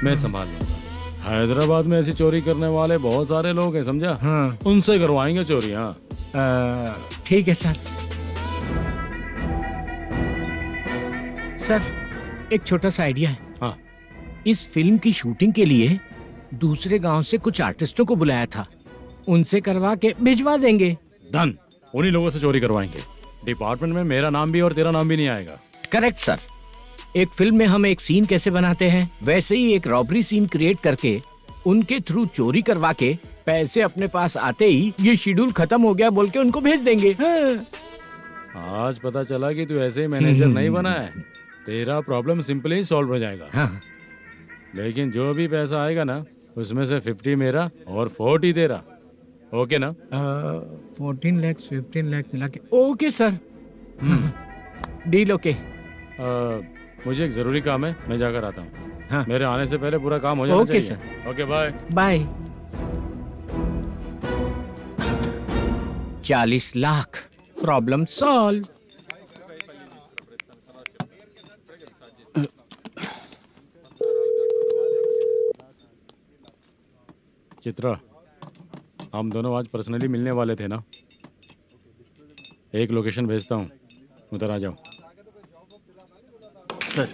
Speaker 8: मैं संभाल लूंगा। हैदराबाद में ऐसी चोरी करने वाले बहुत सारे लोग हैं, समझा?
Speaker 4: हाँ।
Speaker 8: उनसे करवाएंगे चोरी। हाँ
Speaker 4: ठीक है सर। सर एक छोटा सा आइडिया है।
Speaker 8: हाँ।
Speaker 4: इस फिल्म की शूटिंग के लिए दूसरे गांव से कुछ आर्टिस्टों को बुलाया था, उनसे करवा के भिजवा देंगे।
Speaker 8: डन, उन्हीं लोगों से चोरी करवाएंगे। डिपार्टमेंट में मेरा नाम भी और तेरा नाम भी नहीं आएगा।
Speaker 4: Correct sir. एक फिल्म में हम एक सीन कैसे बनाते हैं, वैसे ही एक रॉबरी सीन क्रिएट करके उनके थ्रू चोरी करवा के पैसे अपने पास आते ही ये शेड्यूल खत्म हो गया बोल के उनको भेज देंगे।
Speaker 8: आज पता चला कि तू ऐसे ही मैनेजर नहीं बना है, तेरा प्रॉब्लम सिंपली ही सॉल्व हो जाएगा।
Speaker 4: हाँ।
Speaker 8: लेकिन जो भी पैसा आएगा ना उसमें से 50 मेरा और 40 तेरा, ओके ना?
Speaker 4: 14 लाख 15 लाख मिला के ओके सर। Deal okay.
Speaker 8: मुझे एक जरूरी काम है, मैं जाकर आता हूँ।
Speaker 4: हाँ।
Speaker 8: मेरे आने से पहले पूरा काम हो जाना
Speaker 4: ओके
Speaker 8: चाहिए।
Speaker 4: Sir.
Speaker 8: Okay bye
Speaker 4: bye. 40 lakh, problem solve.
Speaker 8: Chitra, हम दोनों आज पर्सनली मिलने वाले थे ना? एक लोकेशन भेजता हूँ, उधर आ जाओ।
Speaker 9: सर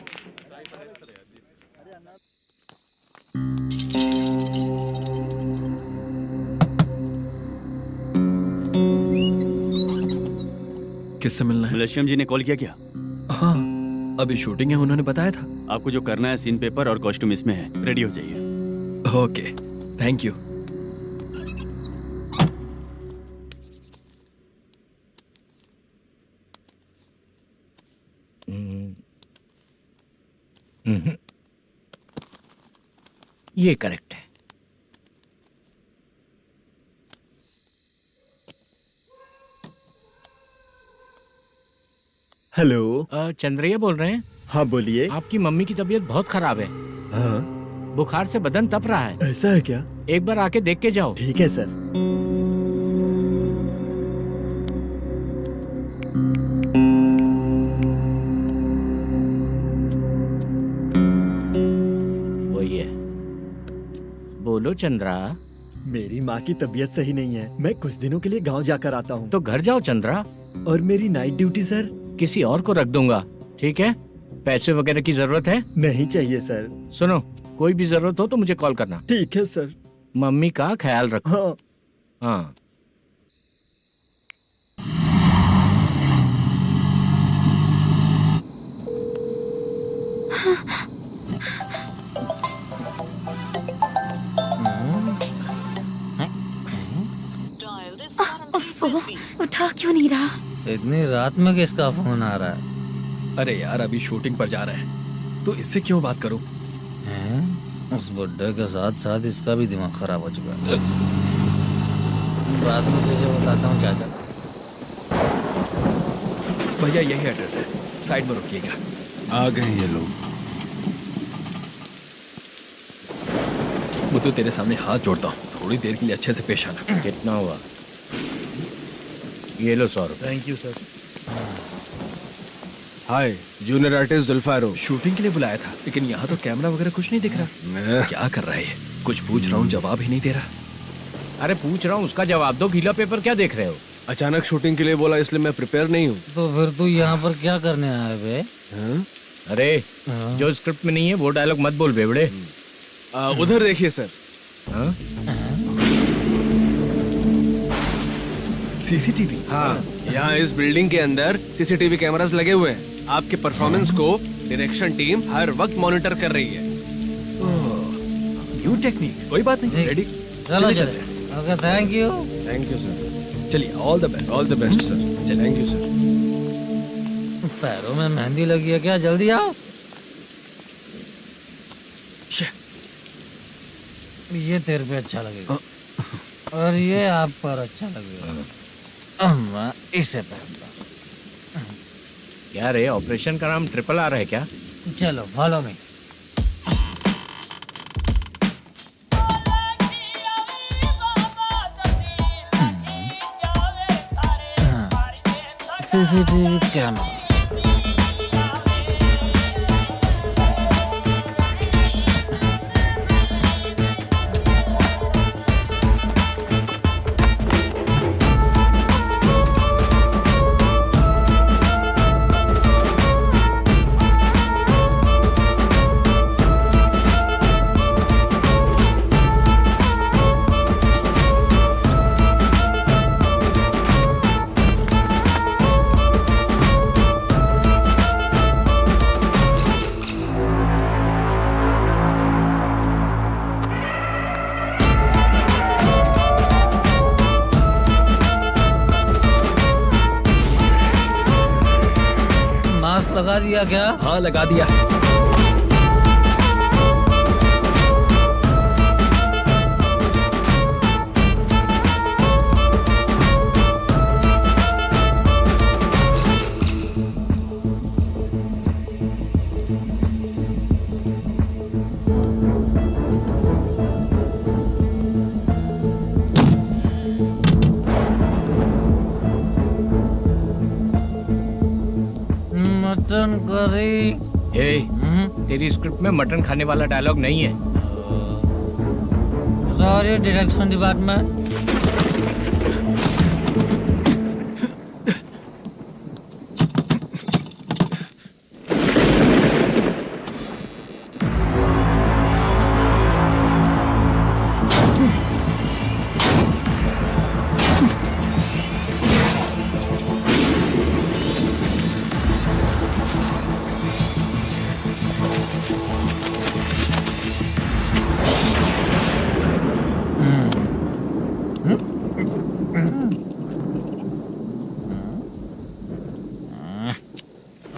Speaker 5: किससे मिलना है?
Speaker 9: मलेशियम जी ने कॉल किया क्या?
Speaker 5: हाँ, अभी शूटिंग है, उन्होंने बताया था।
Speaker 9: आपको जो करना है सीन पेपर और कॉस्ट्यूम इसमें है, रेडी हो जाइए।
Speaker 5: Okay, thank you.
Speaker 4: ये करेक्ट है।
Speaker 3: हेलो।
Speaker 4: चंद्रैया बोल रहे हैं?
Speaker 3: हाँ बोलिए।
Speaker 4: आपकी मम्मी की तबीयत बहुत खराब है।
Speaker 3: हाँ।
Speaker 4: बुखार से बदन तप रहा है।
Speaker 3: ऐसा है क्या?
Speaker 4: एक बार आके देख के जाओ।
Speaker 3: ठीक है सर।
Speaker 4: वही है। बोलो चंद्रा।
Speaker 3: मेरी माँ की तबीयत सही नहीं है, मैं कुछ दिनों के लिए गांव जाकर आता हूँ।
Speaker 4: तो घर जाओ चंद्रा।
Speaker 3: और मेरी नाइट ड्यूटी सर?
Speaker 4: किसी और को रख दूंगा, ठीक है? पैसे वगैरह की जरूरत है?
Speaker 3: नहीं चाहिए सर।
Speaker 4: सुनो, कोई भी जरूरत हो तो मुझे कॉल करना।
Speaker 3: ठीक है सर।
Speaker 4: मम्मी का ख्याल रखो।
Speaker 3: हाँ।
Speaker 4: हाँ।
Speaker 14: उठा क्यों नहीं रहा?
Speaker 6: इतनी रात में किसका फोन आ रहा है?
Speaker 5: अरे यार, अभी शूटिंग पर जा रहे हैं, तो इससे क्यों बात करूं?
Speaker 6: उस बुड्ढे के साथ साथ इसका भी दिमाग खराब हो चुका है। बाद में तुझे बताता हूँ चाचा।
Speaker 5: भैया यही एड्रेस है, साइड में रुकिएगा।
Speaker 11: आ गए ये लोग।
Speaker 5: मुझे तेरे सामने हाथ जोड़ता हूँ, थोड़ी देर के लिए अच्छे से पेश आना।
Speaker 4: कितना हुआ? ये लो 100 रुपए।
Speaker 10: Thank you sir.
Speaker 11: Hi, junior artist जुल्फारो।
Speaker 5: शूटिंग के लिए बुलाया था, लेकिन यहाँ तो कैमरा वगैरह कुछ नहीं दिख रहा। क्या कर रहा है ये? कुछ पूछ रहा हूँ, जवाब ही नहीं दे रहा।
Speaker 4: अरे पूछ रहा हूँ, उसका जवाब दो। गीला पेपर क्या देख रहे हो?
Speaker 11: अचानक शूटिंग के लिए बोला, इसलिए मैं प्रिपेयर नहीं हूँ।
Speaker 6: तो फिर तू यहाँ पर क्या करने आया बे?
Speaker 4: अरे जो स्क्रिप्ट में नहीं है वो डायलॉग मत बोल बेवड़े।
Speaker 11: उधर देखिए सर।
Speaker 5: सीसीटीवी?
Speaker 11: हाँ, यहाँ इस बिल्डिंग के अंदर सीसीटीवी कैमरास लगे हुए हैं। आपके परफॉर्मेंस को डायरेक्शन टीम हर वक्त मॉनिटर कर रही है।
Speaker 5: न्यू टेक्निक, कोई बात नहीं। रेडी?
Speaker 6: चलो चले। Okay, thank you.
Speaker 11: Thank you sir.
Speaker 5: चलिए, all the best.
Speaker 11: All the best sir.
Speaker 5: चलिए,
Speaker 11: थैंक यू सर।
Speaker 6: पैरों में मेहंदी लगी है क्या? जल्दी आओ। ये तेरे पे अच्छा लगेगा और ये आप पर अच्छा लगेगा। मैं इसे पहनता।
Speaker 4: क्या रे, ऑपरेशन का नाम ट्रिपल आर है क्या?
Speaker 6: चलो फॉलो मी। CCTV camera. लगा दिया क्या?
Speaker 5: हाँ लगा दिया।
Speaker 6: Mutton curry.
Speaker 4: ए, तेरी स्क्रिप्ट में मटन खाने वाला डायलॉग नहीं है।
Speaker 6: Sorry direction department.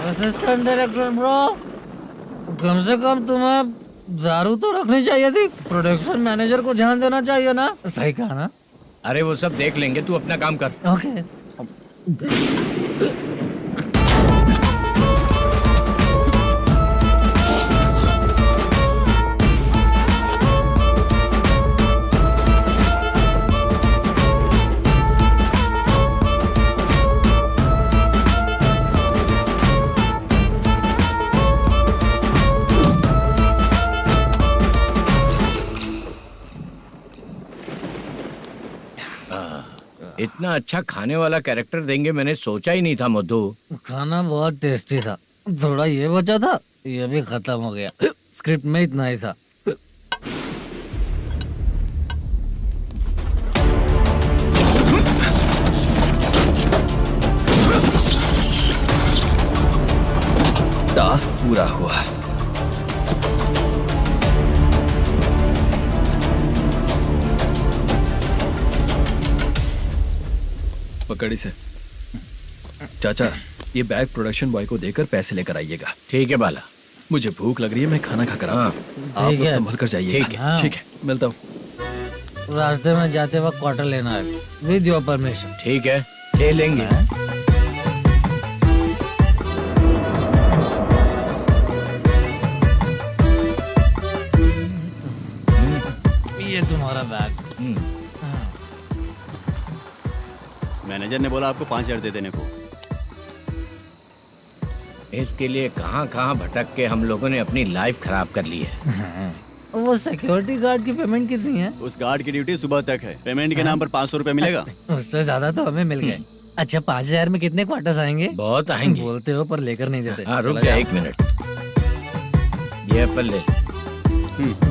Speaker 6: Assistant director bro, कम से कम तुम्हें दारू तो रखनी चाहिए थी। प्रोडक्शन मैनेजर को ध्यान देना चाहिए ना। सही कहा ना?
Speaker 4: अरे वो सब देख लेंगे, तू अपना काम कर।
Speaker 6: ओके।
Speaker 4: इतना अच्छा खाने वाला कैरेक्टर देंगे मैंने सोचा ही नहीं था मधु।
Speaker 6: खाना बहुत टेस्टी था। थोड़ा ये बचा था, ये भी खत्म हो गया। स्क्रिप्ट में इतना ही था।
Speaker 5: टास्क पूरा हुआ। पकड़ी से। चाचा, ये बैग प्रोडक्शन बॉय को देकर पैसे लेकर आइएगा।
Speaker 4: ठीक है बाला।
Speaker 5: मुझे भूख लग रही है, मैं खाना खाकर आता हूँ। आप
Speaker 6: ठीक
Speaker 5: लोग
Speaker 6: है।
Speaker 5: संभल कर जाइएगा।
Speaker 4: ठीक
Speaker 6: है।
Speaker 5: ठीक है, मिलता हूँ।
Speaker 6: रास्ते में जाते वक्त क्वार्टर लेना है, विद योर परमिशन।
Speaker 4: ठीक है, ले लेंगे।
Speaker 6: ये तुम्हारा बैग।
Speaker 9: मैनेजर ने बोला आपको 5,000 दे देने को।
Speaker 4: इसके लिए कहाँ कहाँ भटक के हम लोगों ने अपनी लाइफ खराब कर ली है।
Speaker 6: वो सिक्योरिटी गार्ड की पेमेंट कितनी है?
Speaker 9: उस गार्ड की ड्यूटी सुबह तक है। पेमेंट के नाम पर 500 रुपए मिलेगा।
Speaker 6: उससे ज्यादा तो हमें मिल गए। अच्छा 5,000 में कितने क्वार्टर्स आएंगे?
Speaker 4: बहुत आएंगे।
Speaker 6: बोलते हो पर लेकर नहीं देते।
Speaker 4: हाँ रुक जा 1 मिनट। ये एप्पल ले।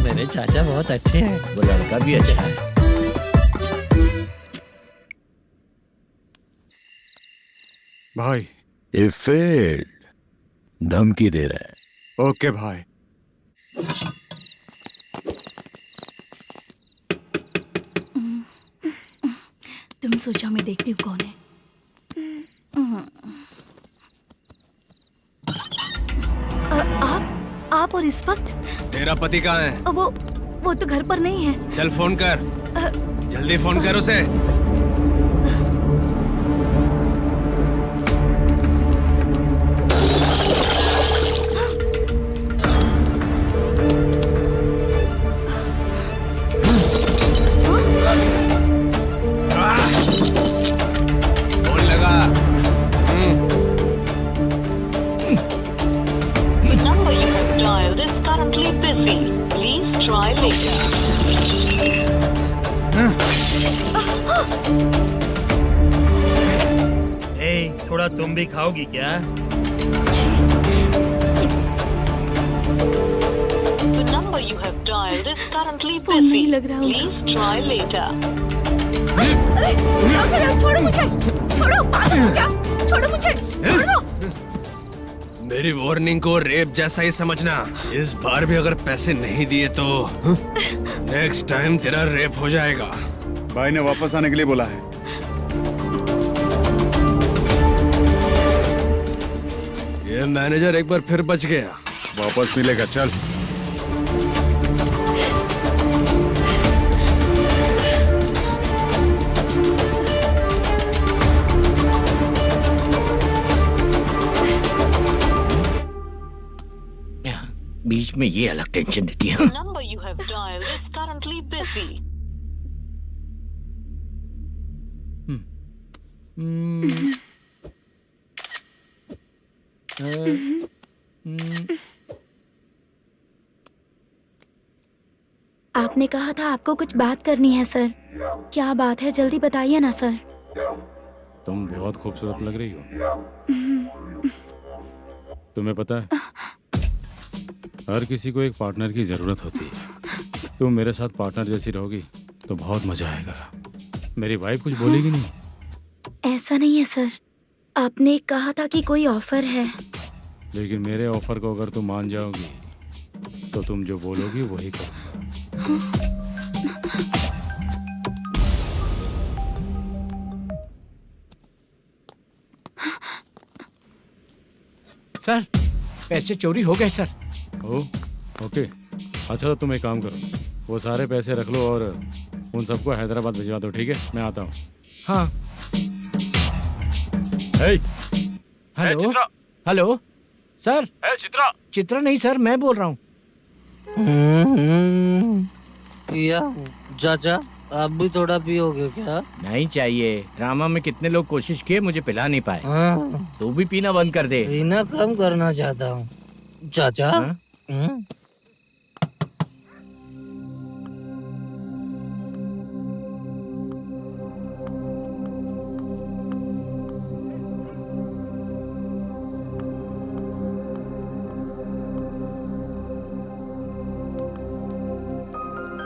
Speaker 6: मेरे चाचा बहुत अच्छे हैं।
Speaker 4: वो लड़का भी अच्छा है।
Speaker 7: भाई
Speaker 15: ये फेल्ड, धमकी दे रहा है।
Speaker 7: ओके भाई।
Speaker 2: तुम सोचो मैं देखती हूँ कौन है। आप और इस वक्त?
Speaker 11: तेरा पति कहाँ है?
Speaker 2: वो तो घर पर नहीं है।
Speaker 11: चल फोन कर, जल्दी फोन कर उसे। फोन लगा।
Speaker 12: number you have dialed is currently busy. Please try later.
Speaker 10: थोड़ा तुम भी खाओगी क्या?
Speaker 12: The number you have dialed is currently
Speaker 2: phone
Speaker 12: busy.
Speaker 2: नहीं लग रहा होगा।
Speaker 12: Please try later.
Speaker 2: अरे क्या कर रहे हो? छोड़ो मुझे, छोड़ो, पागल हो क्या? छोड़ो मुझे, छोड़ो।
Speaker 11: मेरी वार्निंग को रेप जैसा ही समझना। इस बार भी अगर पैसे नहीं दिए तो नेक्स्ट टाइम तेरा रेप हो जाएगा।
Speaker 7: भाई ने वापस आने के लिए बोला है।
Speaker 11: ये ये मैनेजर एक बार फिर बच गया।
Speaker 7: वापस मिलेगा, चल।
Speaker 4: बीच में ये अलग टेंशन देती है।
Speaker 16: number you have dialed is currently busy.
Speaker 14: आपने कहा था आपको कुछ बात करनी है सर। क्या बात है, जल्दी बताइए ना सर।
Speaker 8: तुम बहुत खूबसूरत लग रही हो। तुम्हें पता है, हर किसी को एक पार्टनर की जरूरत होती है। तुम मेरे साथ पार्टनर जैसी रहोगी तो बहुत मजा आएगा। मेरी वाइफ कुछ बोलेगी नहीं?
Speaker 14: ऐसा नहीं है सर, आपने कहा था कि कोई ऑफर है।
Speaker 8: लेकिन मेरे ऑफर को अगर तुम मान जाओगी तो तुम जो बोलोगी वही करो।
Speaker 4: सर, पैसे चोरी हो गए सर।
Speaker 8: ओके, अच्छा तो तुम एक काम करो, वो सारे पैसे रख लो और उन सबको हैदराबाद भिजवा दो, ठीक है? मैं आता हूँ।
Speaker 4: हाँ। Hello hello sir.
Speaker 6: Chitra?
Speaker 4: Chitra नहीं सर, मैं बोल रहा हूँ।
Speaker 6: या चाचा, आप भी थोड़ा पियोगे क्या?
Speaker 4: नहीं चाहिए। ड्रामा में कितने लोग कोशिश किए, मुझे पिला नहीं पाए। तू भी पीना बंद कर दे।
Speaker 6: पीना कम करना चाहता हूँ चाचा।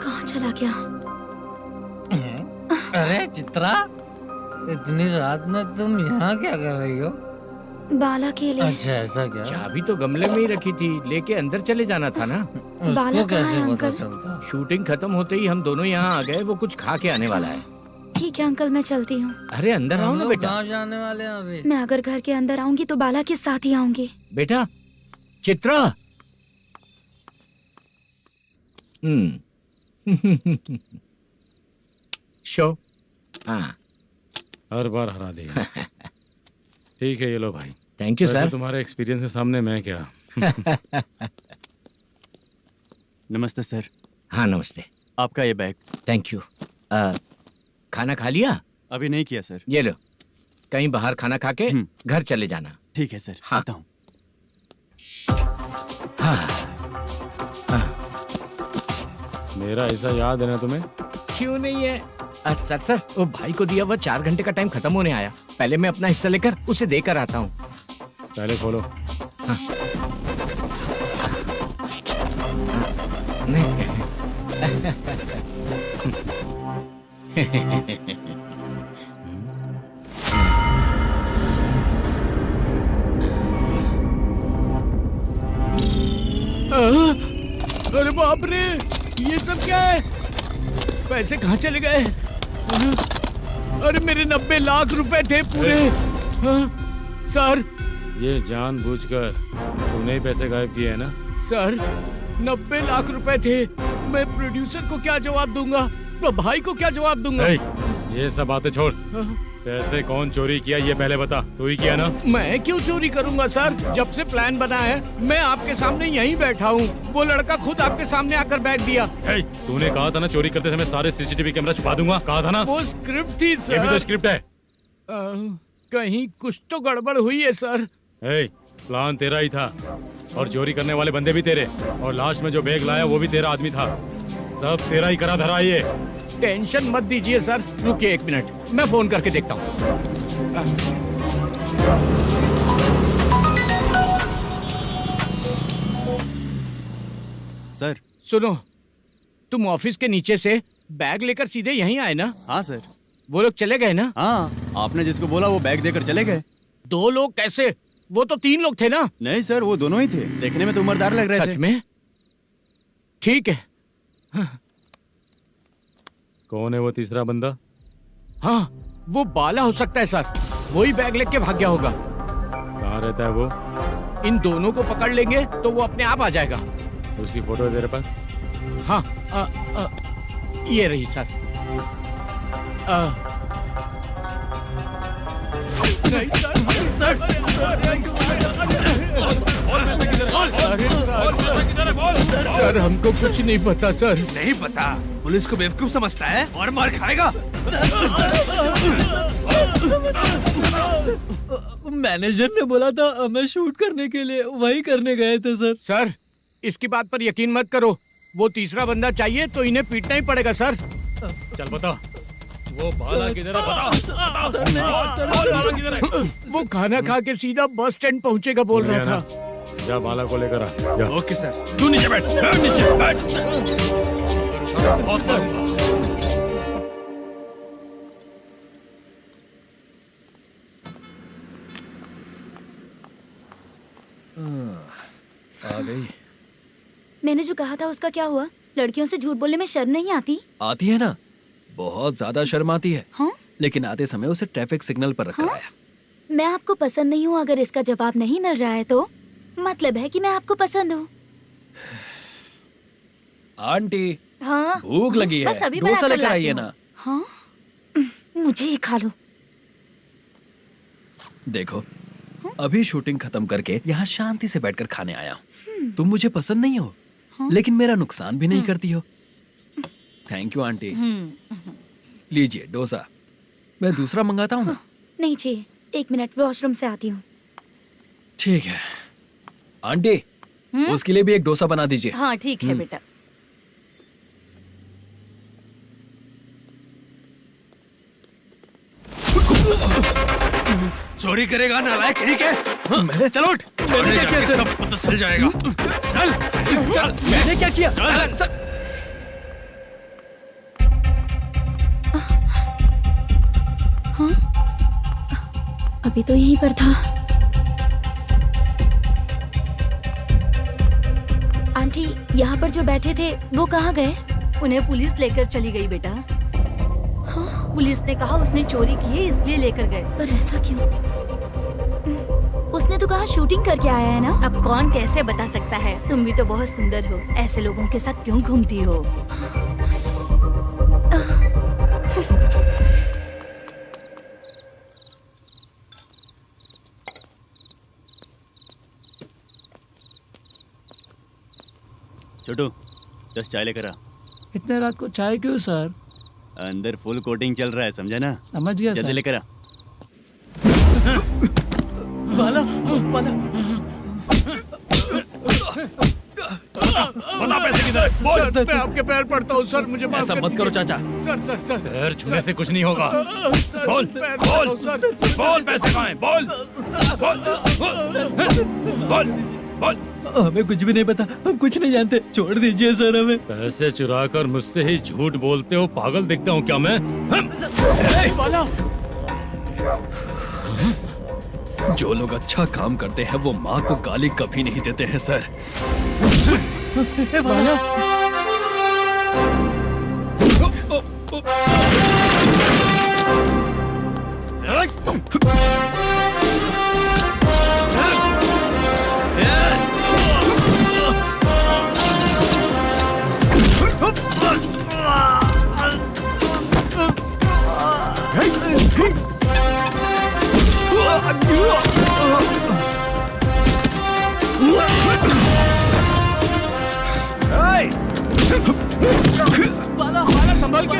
Speaker 14: कहाँ चला गया?
Speaker 6: अरे चित्रा, इतनी रात में तुम यहाँ क्या कर रही हो?
Speaker 14: बाला के लिए।
Speaker 6: अच्छा ऐसा क्या?
Speaker 4: चाबी तो गमले में ही रखी थी, लेके अंदर चले जाना था ना।
Speaker 14: बाला
Speaker 6: कैसे
Speaker 14: कहाँ है
Speaker 6: पता
Speaker 14: अंकल?
Speaker 6: चलता?
Speaker 4: शूटिंग खत्म होते ही हम दोनों यहाँ आ गए। वो कुछ खा के आने वाला है।
Speaker 14: ठीक है अंकल, मैं चलती हूँ।
Speaker 4: अरे अंदर आओ
Speaker 6: हम
Speaker 4: ना
Speaker 6: लोग
Speaker 4: बेटा।
Speaker 6: कहाँ जाने वाले हैं अभी?
Speaker 14: मैं अगर घर के अंदर आऊंगी तो बाला के साथ ही आऊंगी।
Speaker 4: बेटा चित्रा। शो। हाँ,
Speaker 8: हर बार हरा देगा। ठीक है, ये लो भाई।
Speaker 4: थैंक यू
Speaker 8: वैसे
Speaker 4: सर।
Speaker 8: तुम्हारे एक्सपीरियंस के सामने मैं क्या।
Speaker 9: नमस्ते सर।
Speaker 4: हाँ नमस्ते।
Speaker 9: आपका ये बैग।
Speaker 4: Thank you. खाना खा लिया?
Speaker 9: अभी नहीं किया सर।
Speaker 4: ये लो, कहीं बाहर खाना खा के घर चले जाना।
Speaker 9: ठीक है सर।
Speaker 4: हाँ।
Speaker 9: आता हूँ।
Speaker 4: हाँ।
Speaker 8: मेरा ऐसा याद है ना तुम्हें?
Speaker 4: क्यों नहीं है? सर सर, वो भाई को दिया हुआ 4 घंटे का टाइम खत्म होने आया। पहले मैं अपना हिस्सा लेकर उसे देकर आता हूँ।
Speaker 8: पहले खोलो।
Speaker 4: हाँ। अरे बाप रे, ये सब क्या है? पैसे कहाँ चले गए? अरे मेरे 90 लाख रुपए थे पूरे। सर,
Speaker 8: ये जानबूझकर तूने ही पैसे गायब किए हैं ना?
Speaker 4: सर 90 लाख रुपए थे। मैं प्रोड्यूसर को क्या जवाब दूंगा, तो भाई को क्या जवाब दूंगा?
Speaker 8: ये सब बातें छोड़। पैसे कौन चोरी किया ये पहले बता। तू ही किया ना?
Speaker 4: मैं क्यों चोरी करूंगा सर? जब से प्लान बना है मैं आपके सामने यहीं बैठा हूँ। वो लड़का खुद आपके सामने आकर बैठ दिया।
Speaker 8: तूने कहा था ना चोरी करते समय सारे सीसीटीवी कैमरा छुपा दूंगा, कहा था ना?
Speaker 4: वो स्क्रिप्ट थी सर।
Speaker 8: ये भी तो स्क्रिप्ट है।
Speaker 4: कहीं कुछ तो गड़बड़ हुई है सर।
Speaker 8: प्लान तेरा ही था और चोरी करने वाले बंदे भी तेरे, और लास्ट में जो बैग लाया वो भी तेरा आदमी था। सब तेरा ही करा धरा। ये
Speaker 4: टेंशन मत दीजिए सर। रुकिए 1 मिनट, मैं फोन करके देखता हूँ।
Speaker 9: सर
Speaker 4: सुनो, तुम ऑफिस के नीचे से बैग लेकर सीधे यहीं आए ना?
Speaker 9: हाँ सर।
Speaker 4: वो लोग चले गए ना?
Speaker 9: हाँ, आपने जिसको बोला वो बैग देकर चले गए।
Speaker 4: 2 लोग कैसे? वो तो 3 लोग थे ना?
Speaker 9: नहीं सर, वो दोनों ही थे। देखने में तो उम्रदार लग रहे थे।
Speaker 4: सच में? ठीक है।
Speaker 8: कौन है वो तीसरा बंदा?
Speaker 4: हाँ, वो बाला हो सकता है सर। वही बैग लेके भाग गया होगा।
Speaker 8: कहाँ रहता है वो?
Speaker 4: इन दोनों को पकड़ लेंगे तो वो अपने आप आ जाएगा।
Speaker 8: उसकी फोटो है तेरे पास?
Speaker 4: हाँ ये रही सर। नहीं सर, हमको कुछ नहीं पता सर।
Speaker 11: नहीं पता? पुलिस को बेवकूफ समझता है और मार खाएगा।
Speaker 6: मैनेजर ने बोला था हमें शूट करने के लिए, वही करने गए थे सर।
Speaker 4: सर इसकी बात पर यकीन मत करो, वो तीसरा बंदा चाहिए तो इन्हें पीटना ही पड़ेगा सर।
Speaker 8: चल बता, वो बाला किधर है? बता। बाला किधर है?
Speaker 4: वो खाना खा के सीधा बस स्टैंड पहुंचेगा बोल रहा था।
Speaker 8: जा बाला को लेकर आ। जा।
Speaker 11: Okay sir.
Speaker 8: तू नीचे बैठ, नीचे बैठ।
Speaker 5: आ गई।
Speaker 14: मैंने जो कहा था उसका क्या हुआ? लड़कियों से झूठ बोलने में शर्म नहीं आती?
Speaker 5: आती है ना, बहुत ज्यादा शर्म आती है।
Speaker 14: हाँ?
Speaker 5: लेकिन आते समय उसे ट्रैफिक सिग्नल पर रखा है।
Speaker 14: मैं आपको पसंद नहीं हूँ, अगर इसका जवाब नहीं मिल रहा है तो मतलब है कि मैं आपको पसंद हूँ।
Speaker 5: आंटी,
Speaker 14: हाँ?
Speaker 5: भूख लगी है,
Speaker 14: बस अभी
Speaker 5: डोसा
Speaker 14: बनाकर
Speaker 5: लेकर
Speaker 14: लाती
Speaker 5: आइए
Speaker 14: हूँ।
Speaker 5: ना।
Speaker 14: हाँ? मुझे ही खा लो।
Speaker 5: देखो, अभी शूटिंग खत्म करके यहाँ शांति से बैठकर खाने आया हूँ। तुम मुझे पसंद नहीं हो, लेकिन मेरा नुकसान भी नहीं करती हो। Thank you aunty. लीजिए डोसा। मैं दूसरा मंगाता हूँ ना?
Speaker 14: नहीं चाहिए, 1 मिनट, वॉशरूम से आती हूँ।
Speaker 5: ठीक है आंटी, उसके लिए भी एक डोसा बना दीजिए।
Speaker 2: हाँ ठीक है बेटा।
Speaker 11: चोरी करेगा नालायक, ठीक है? मैंने चलो उठ,
Speaker 5: मैंने क्या किया सर?
Speaker 11: सब पता चल जाएगा। चल।
Speaker 5: मैंने क्या किया? सर
Speaker 14: हाँ? अभी तो यहीं पर था। आंटी, यहाँ पर जो बैठे थे वो कहाँ गए?
Speaker 2: उन्हें पुलिस लेकर चली गई बेटा।
Speaker 14: हाँ?
Speaker 2: पुलिस ने कहा उसने चोरी की है इसलिए लेकर गए।
Speaker 14: पर ऐसा क्यों? उसने तो कहा शूटिंग करके आया है ना।
Speaker 2: अब कौन कैसे बता सकता है? तुम भी तो बहुत सुंदर हो, ऐसे लोगों के साथ क्यों घूमती हो?
Speaker 9: छोटू, 10 चाय लेकर आ।
Speaker 6: इतने रात को चाय क्यों सर?
Speaker 9: अंदर फुल कोटिंग चल रहा है, समझा ना?
Speaker 6: समझ गया
Speaker 9: जल्दी
Speaker 6: सर।
Speaker 9: लेकर आ।
Speaker 6: बाला, बाला।
Speaker 8: बता पैसे किधर है? बोल।
Speaker 4: सर, मैं आपके पैर पड़ता हूँ सर, मुझे माफ
Speaker 5: ऐसा
Speaker 4: कर
Speaker 5: मत करो
Speaker 4: दीजिए।
Speaker 5: चाचा।
Speaker 4: सर
Speaker 8: पैर छूने से कुछ नहीं होगा।
Speaker 4: सर,
Speaker 8: बोल,
Speaker 4: पैर
Speaker 8: बोल,
Speaker 4: पड़ता हूँ, सर।
Speaker 8: बोल पैसे कहाँ हैं? बोल, बोल, बोल।
Speaker 6: हमें कुछ भी नहीं पता, हम कुछ नहीं जानते, छोड़ दीजिए सर हमें।
Speaker 8: पैसे चुरा कर मुझसे ही झूठ बोलते हो, पागल दिखता हूँ क्या मैं?
Speaker 4: बाला।
Speaker 5: जो लोग अच्छा काम करते हैं वो माँ को गाली कभी नहीं देते हैं सर।
Speaker 6: बाला।
Speaker 4: बाला, बाला संभल के।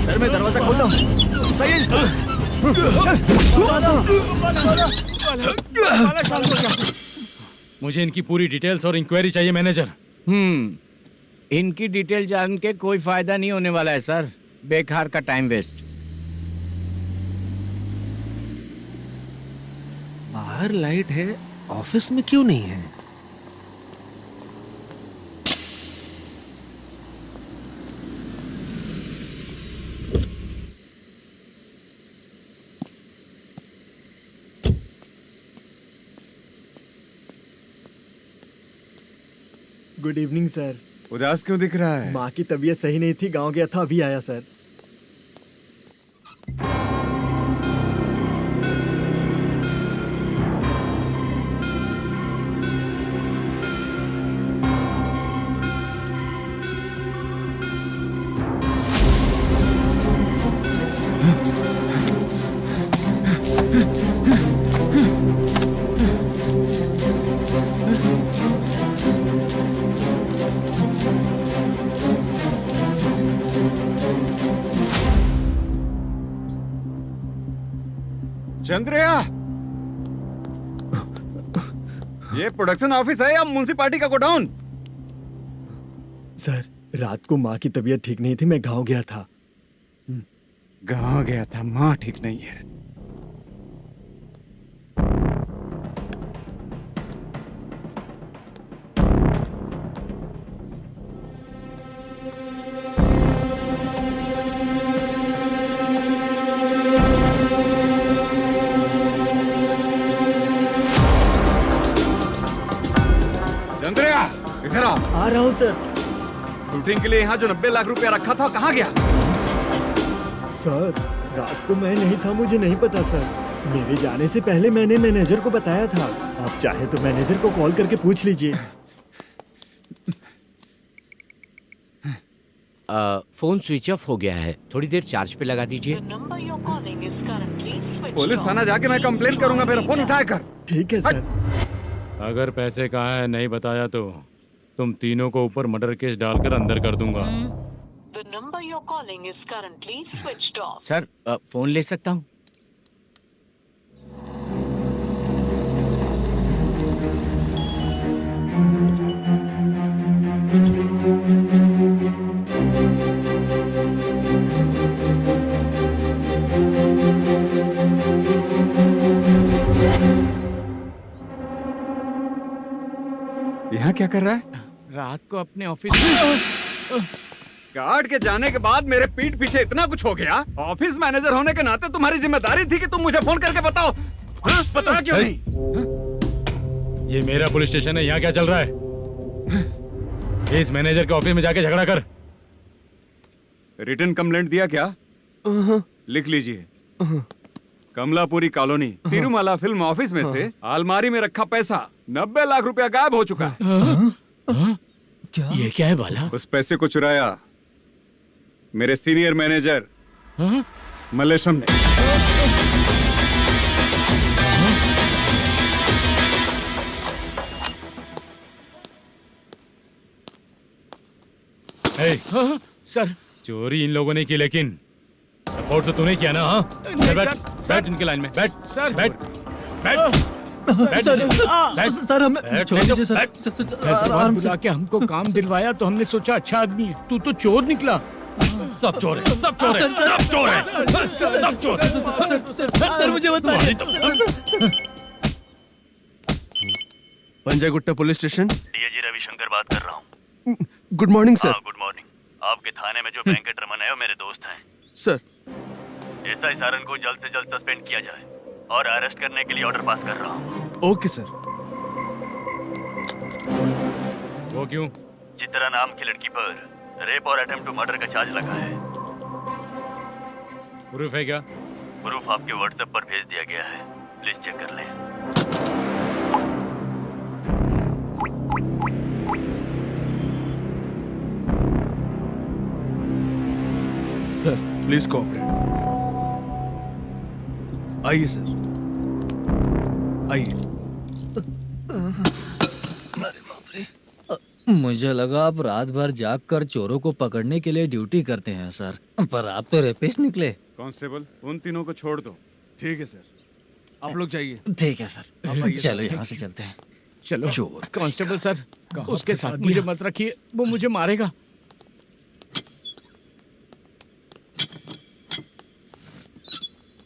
Speaker 3: सर मैं दरवाजा खोल दूं? सही
Speaker 8: मुझे इनकी पूरी डिटेल्स और इंक्वायरी चाहिए मैनेजर।
Speaker 4: इनकी डिटेल जान के कोई फायदा नहीं होने वाला है सर, बेकार का टाइम वेस्ट।
Speaker 17: बाहर लाइट है, ऑफिस में क्यों नहीं है?
Speaker 3: Good evening sir.
Speaker 7: उदास क्यों दिख रहा है?
Speaker 3: माँ की तबीयत सही नहीं थी, गांव गया था, अभी आया सर।
Speaker 7: चंद्रया, ये प्रोडक्शन ऑफिस है या म्युनिसिपालिटी का गोडाउन?
Speaker 3: सर, रात को माँ की तबीयत ठीक नहीं थी, मैं गांव गया था।
Speaker 7: गांव गया था, माँ ठीक नहीं है। चंद्रया, इधर आ
Speaker 3: रहा हूँ सर।
Speaker 7: शूटिंग के लिए यहाँ जो 90 लाख रुपया रखा था, कहाँ गया?
Speaker 3: सर, रात को मैं नहीं था, मुझे नहीं पता सर। मेरे जाने से पहले मैंने मैनेजर को बताया था। आप चाहे तो मैनेजर को कॉल करके पूछ लीजिए।
Speaker 4: फोन स्विच ऑफ हो गया है, थोड़ी देर चार्ज पे लगा दीजिए।
Speaker 7: पुलिस थाना जाके मैं कंप्लेंट करूंगा, मेरा फोन उठाया कर।
Speaker 3: ठीक है सर।
Speaker 8: अगर पैसे कहाँ है नहीं बताया तो तुम तीनों को ऊपर मर्डर केस डालकर अंदर कर दूंगा।
Speaker 16: The number you're calling is currently switched off.
Speaker 4: Sir, phone ले सकता हूँ?
Speaker 7: यहाँ क्या कर रहा है?
Speaker 4: रात को अपने ऑफिस
Speaker 7: गार्ड के जाने के बाद मेरे पीठ पीछे इतना कुछ हो गया। ऑफिस मैनेजर होने के नाते तुम्हारी जिम्मेदारी थी कि तुम मुझे फोन करके बताओ। हाँ? पता क्यों नहीं?
Speaker 8: ये मेरा पुलिस स्टेशन है, यहाँ क्या चल रहा है? इस मैनेजर के ऑफिस में जाके झगड़ा कर।
Speaker 7: रिटर्न कंप्लेंट दिया क्या? लिख लीजिए। Kamalapuri colony, Tirumala film office में से अलमारी में रखा पैसा 90 लाख रुपया गायब हो चुका है।
Speaker 4: क्या? ये क्या है बाला?
Speaker 7: उस पैसे को चुराया मेरे सीनियर मैनेजर मल्लेशम ने।
Speaker 4: सर,
Speaker 8: चोरी इन लोगों ने की, लेकिन सपोर्ट तो तूने किया ना? हाँ, बैठ बैठ इनके लाइन में बैठ। सर, बैठ बैठ
Speaker 6: सर, हमें छोड़ दीजिए सर।
Speaker 4: भगवान बुला के हमको काम दिलवाया तो हमने सोचा अच्छा आदमी है, तू तो चोर निकला।
Speaker 8: सब चोर है, सब चोर है, सब चोर है, सब चोर है।
Speaker 6: सर, मुझे बताइए।
Speaker 11: Panjagutta police station,
Speaker 9: DAG Ravishankar बात कर रहा हूँ।
Speaker 11: Good morning sir.
Speaker 9: Good morning. आपके थाने में जो वेंकट रमन है वो मेरे दोस्त हैं।
Speaker 11: सर,
Speaker 9: एसआई सारन को जल्द से जल्द सस्पेंड किया जाए और अरेस्ट करने के लिए ऑर्डर पास कर रहा हूँ।
Speaker 11: Okay sir.
Speaker 8: वो क्यों?
Speaker 9: चित्रा नाम की लड़की पर रेप और अटेम्प्ट टू मर्डर का चार्ज लगा है।
Speaker 8: प्रूफ है क्या?
Speaker 9: प्रूफ आपके व्हाट्सएप पर भेज दिया गया है, प्लीज चेक कर लें।
Speaker 11: Sir, please cooperate. आइए सर, आइए।
Speaker 6: मुझे लगा आप रात भर जाग कर चोरों को पकड़ने के लिए ड्यूटी करते हैं सर, पर आप तो रेपिस्ट निकले।
Speaker 7: कांस्टेबल, उन तीनों को छोड़ दो।
Speaker 11: ठीक है सर, आप लोग जाइए।
Speaker 6: ठीक है सर,
Speaker 11: आप आइए।
Speaker 6: चलो यहाँ से चलते हैं।
Speaker 4: चलो
Speaker 6: चोर
Speaker 4: कांस्टेबल सर, उसके साथ मुझे मत रखिए, वो मुझे मारेगा।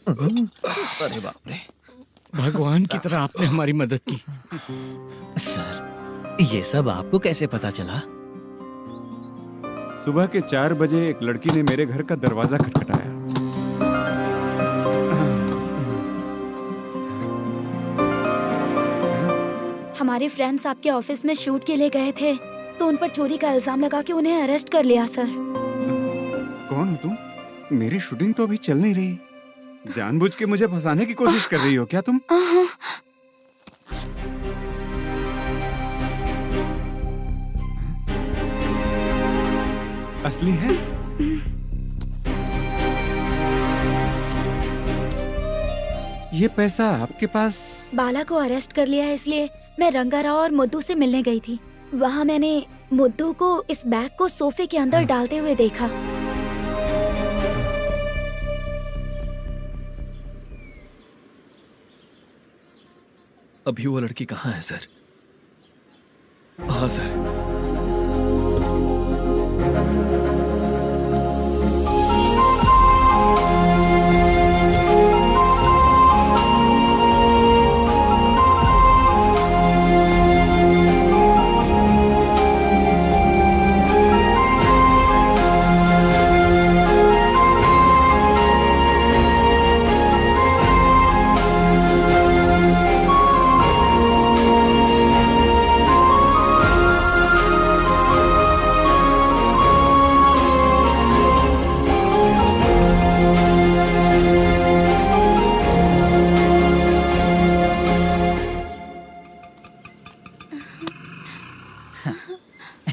Speaker 6: अरे बाप रे,
Speaker 4: भगवान की तरह आपने हमारी मदद की।
Speaker 6: सर, ये सब आपको कैसे पता चला?
Speaker 7: सुबह के 4 बजे एक लड़की ने मेरे घर का दरवाजा खटखटाया।
Speaker 14: हमारे फ्रेंड्स आपके ऑफिस में शूट के लिए गए थे, तो उन पर चोरी का इल्जाम लगा के उन्हें अरेस्ट कर लिया सर।
Speaker 7: कौन हो तुम? मेरी शूटिंग तो अभी चल नहीं रही। जानबूझ के मुझे फंसाने की कोशिश कर रही हो क्या तुम? असली है? ये पैसा आपके पास?
Speaker 14: बाला को अरेस्ट कर लिया है इसलिए मैं रंगाराव और मुद्दू से मिलने गई थी। वहाँ मैंने मुद्दू को इस बैग को सोफे के अंदर डालते हुए देखा।
Speaker 5: अभी वो लड़की कहाँ है सर? हाँ सर।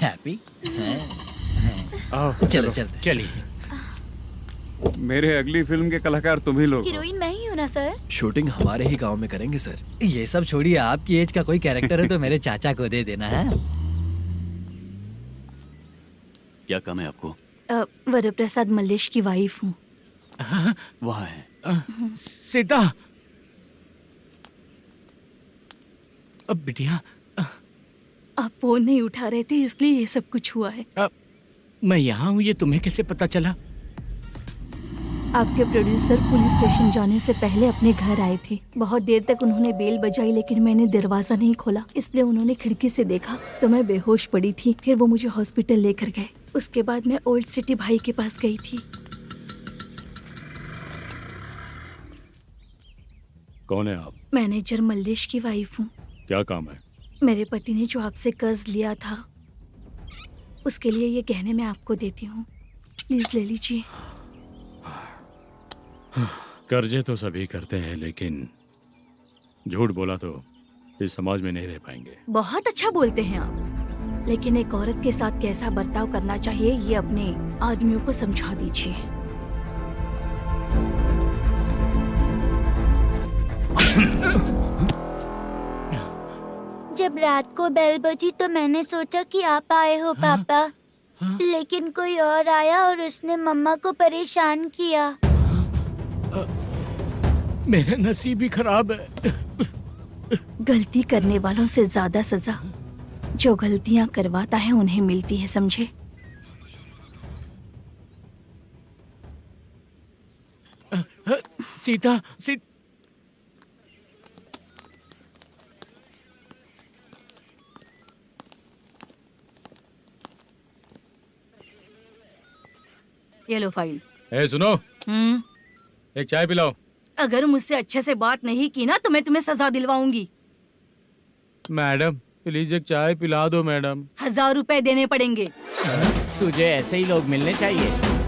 Speaker 6: हैप्पी?
Speaker 7: चलो
Speaker 6: चलते।
Speaker 4: चलिए।
Speaker 7: मेरे अगली फिल्म के कलाकार तुम ही लोग हो।
Speaker 14: हीरोइन मैं ही हूँ ना सर?
Speaker 5: शूटिंग हमारे ही गांव में करेंगे सर।
Speaker 6: ये सब छोड़िए, आपकी एज का कोई कैरेक्टर है तो मेरे चाचा को दे देना है।
Speaker 9: क्या काम है आपको?
Speaker 2: वरप्रसाद मल्लेश की वाइफ हूँ।
Speaker 9: वहाँ है।
Speaker 4: सीता। अब बिटिया
Speaker 2: आप फोन नहीं उठा रहे थे इसलिए ये सब कुछ हुआ है।
Speaker 4: मैं यहाँ हूँ, ये तुम्हें कैसे पता चला?
Speaker 2: आपके प्रोड्यूसर पुलिस स्टेशन जाने से पहले अपने घर आए थे। बहुत देर तक उन्होंने बेल बजाई लेकिन मैंने दरवाजा नहीं खोला, इसलिए उन्होंने खिड़की से देखा तो मैं बेहोश पड़ी थी। फिर वो मुझे हॉस्पिटल लेकर गए। उसके बाद मैं ओल्ड सिटी भाई के पास गई थी।
Speaker 8: कौन है आप?
Speaker 2: मैनेजर मल्लेश की वाइफ हूँ।
Speaker 8: क्या काम है?
Speaker 2: मेरे पति ने जो आपसे कर्ज लिया था उसके लिए ये गहने मैं आपको देती हूँ, प्लीज ले लीजिए।
Speaker 8: कर्जे तो सभी करते हैं लेकिन झूठ बोला तो इस समाज में नहीं रह पाएंगे।
Speaker 2: बहुत अच्छा बोलते हैं आप, लेकिन एक औरत के साथ कैसा बर्ताव करना चाहिए ये अपने आदमियों को समझा दीजिए।
Speaker 14: जब रात को बेल बजी तो मैंने सोचा कि आप आए हो पापा, लेकिन कोई और आया और उसने मम्मा को परेशान किया।
Speaker 4: मेरा नसीब ही खराब है।
Speaker 2: गलती करने वालों से ज्यादा सजा जो गलतियां करवाता है उन्हें मिलती है, समझे?
Speaker 4: सीता,
Speaker 2: ये लो फाइल।
Speaker 8: सुनो, एक चाय पिलाओ।
Speaker 2: अगर मुझसे अच्छे से बात नहीं की ना तो मैं तुम्हें सजा दिलवाऊंगी।
Speaker 8: मैडम प्लीज एक चाय पिला दो मैडम।
Speaker 2: 1000 रुपए देने पड़ेंगे।
Speaker 4: तुझे ऐसे ही लोग मिलने चाहिए।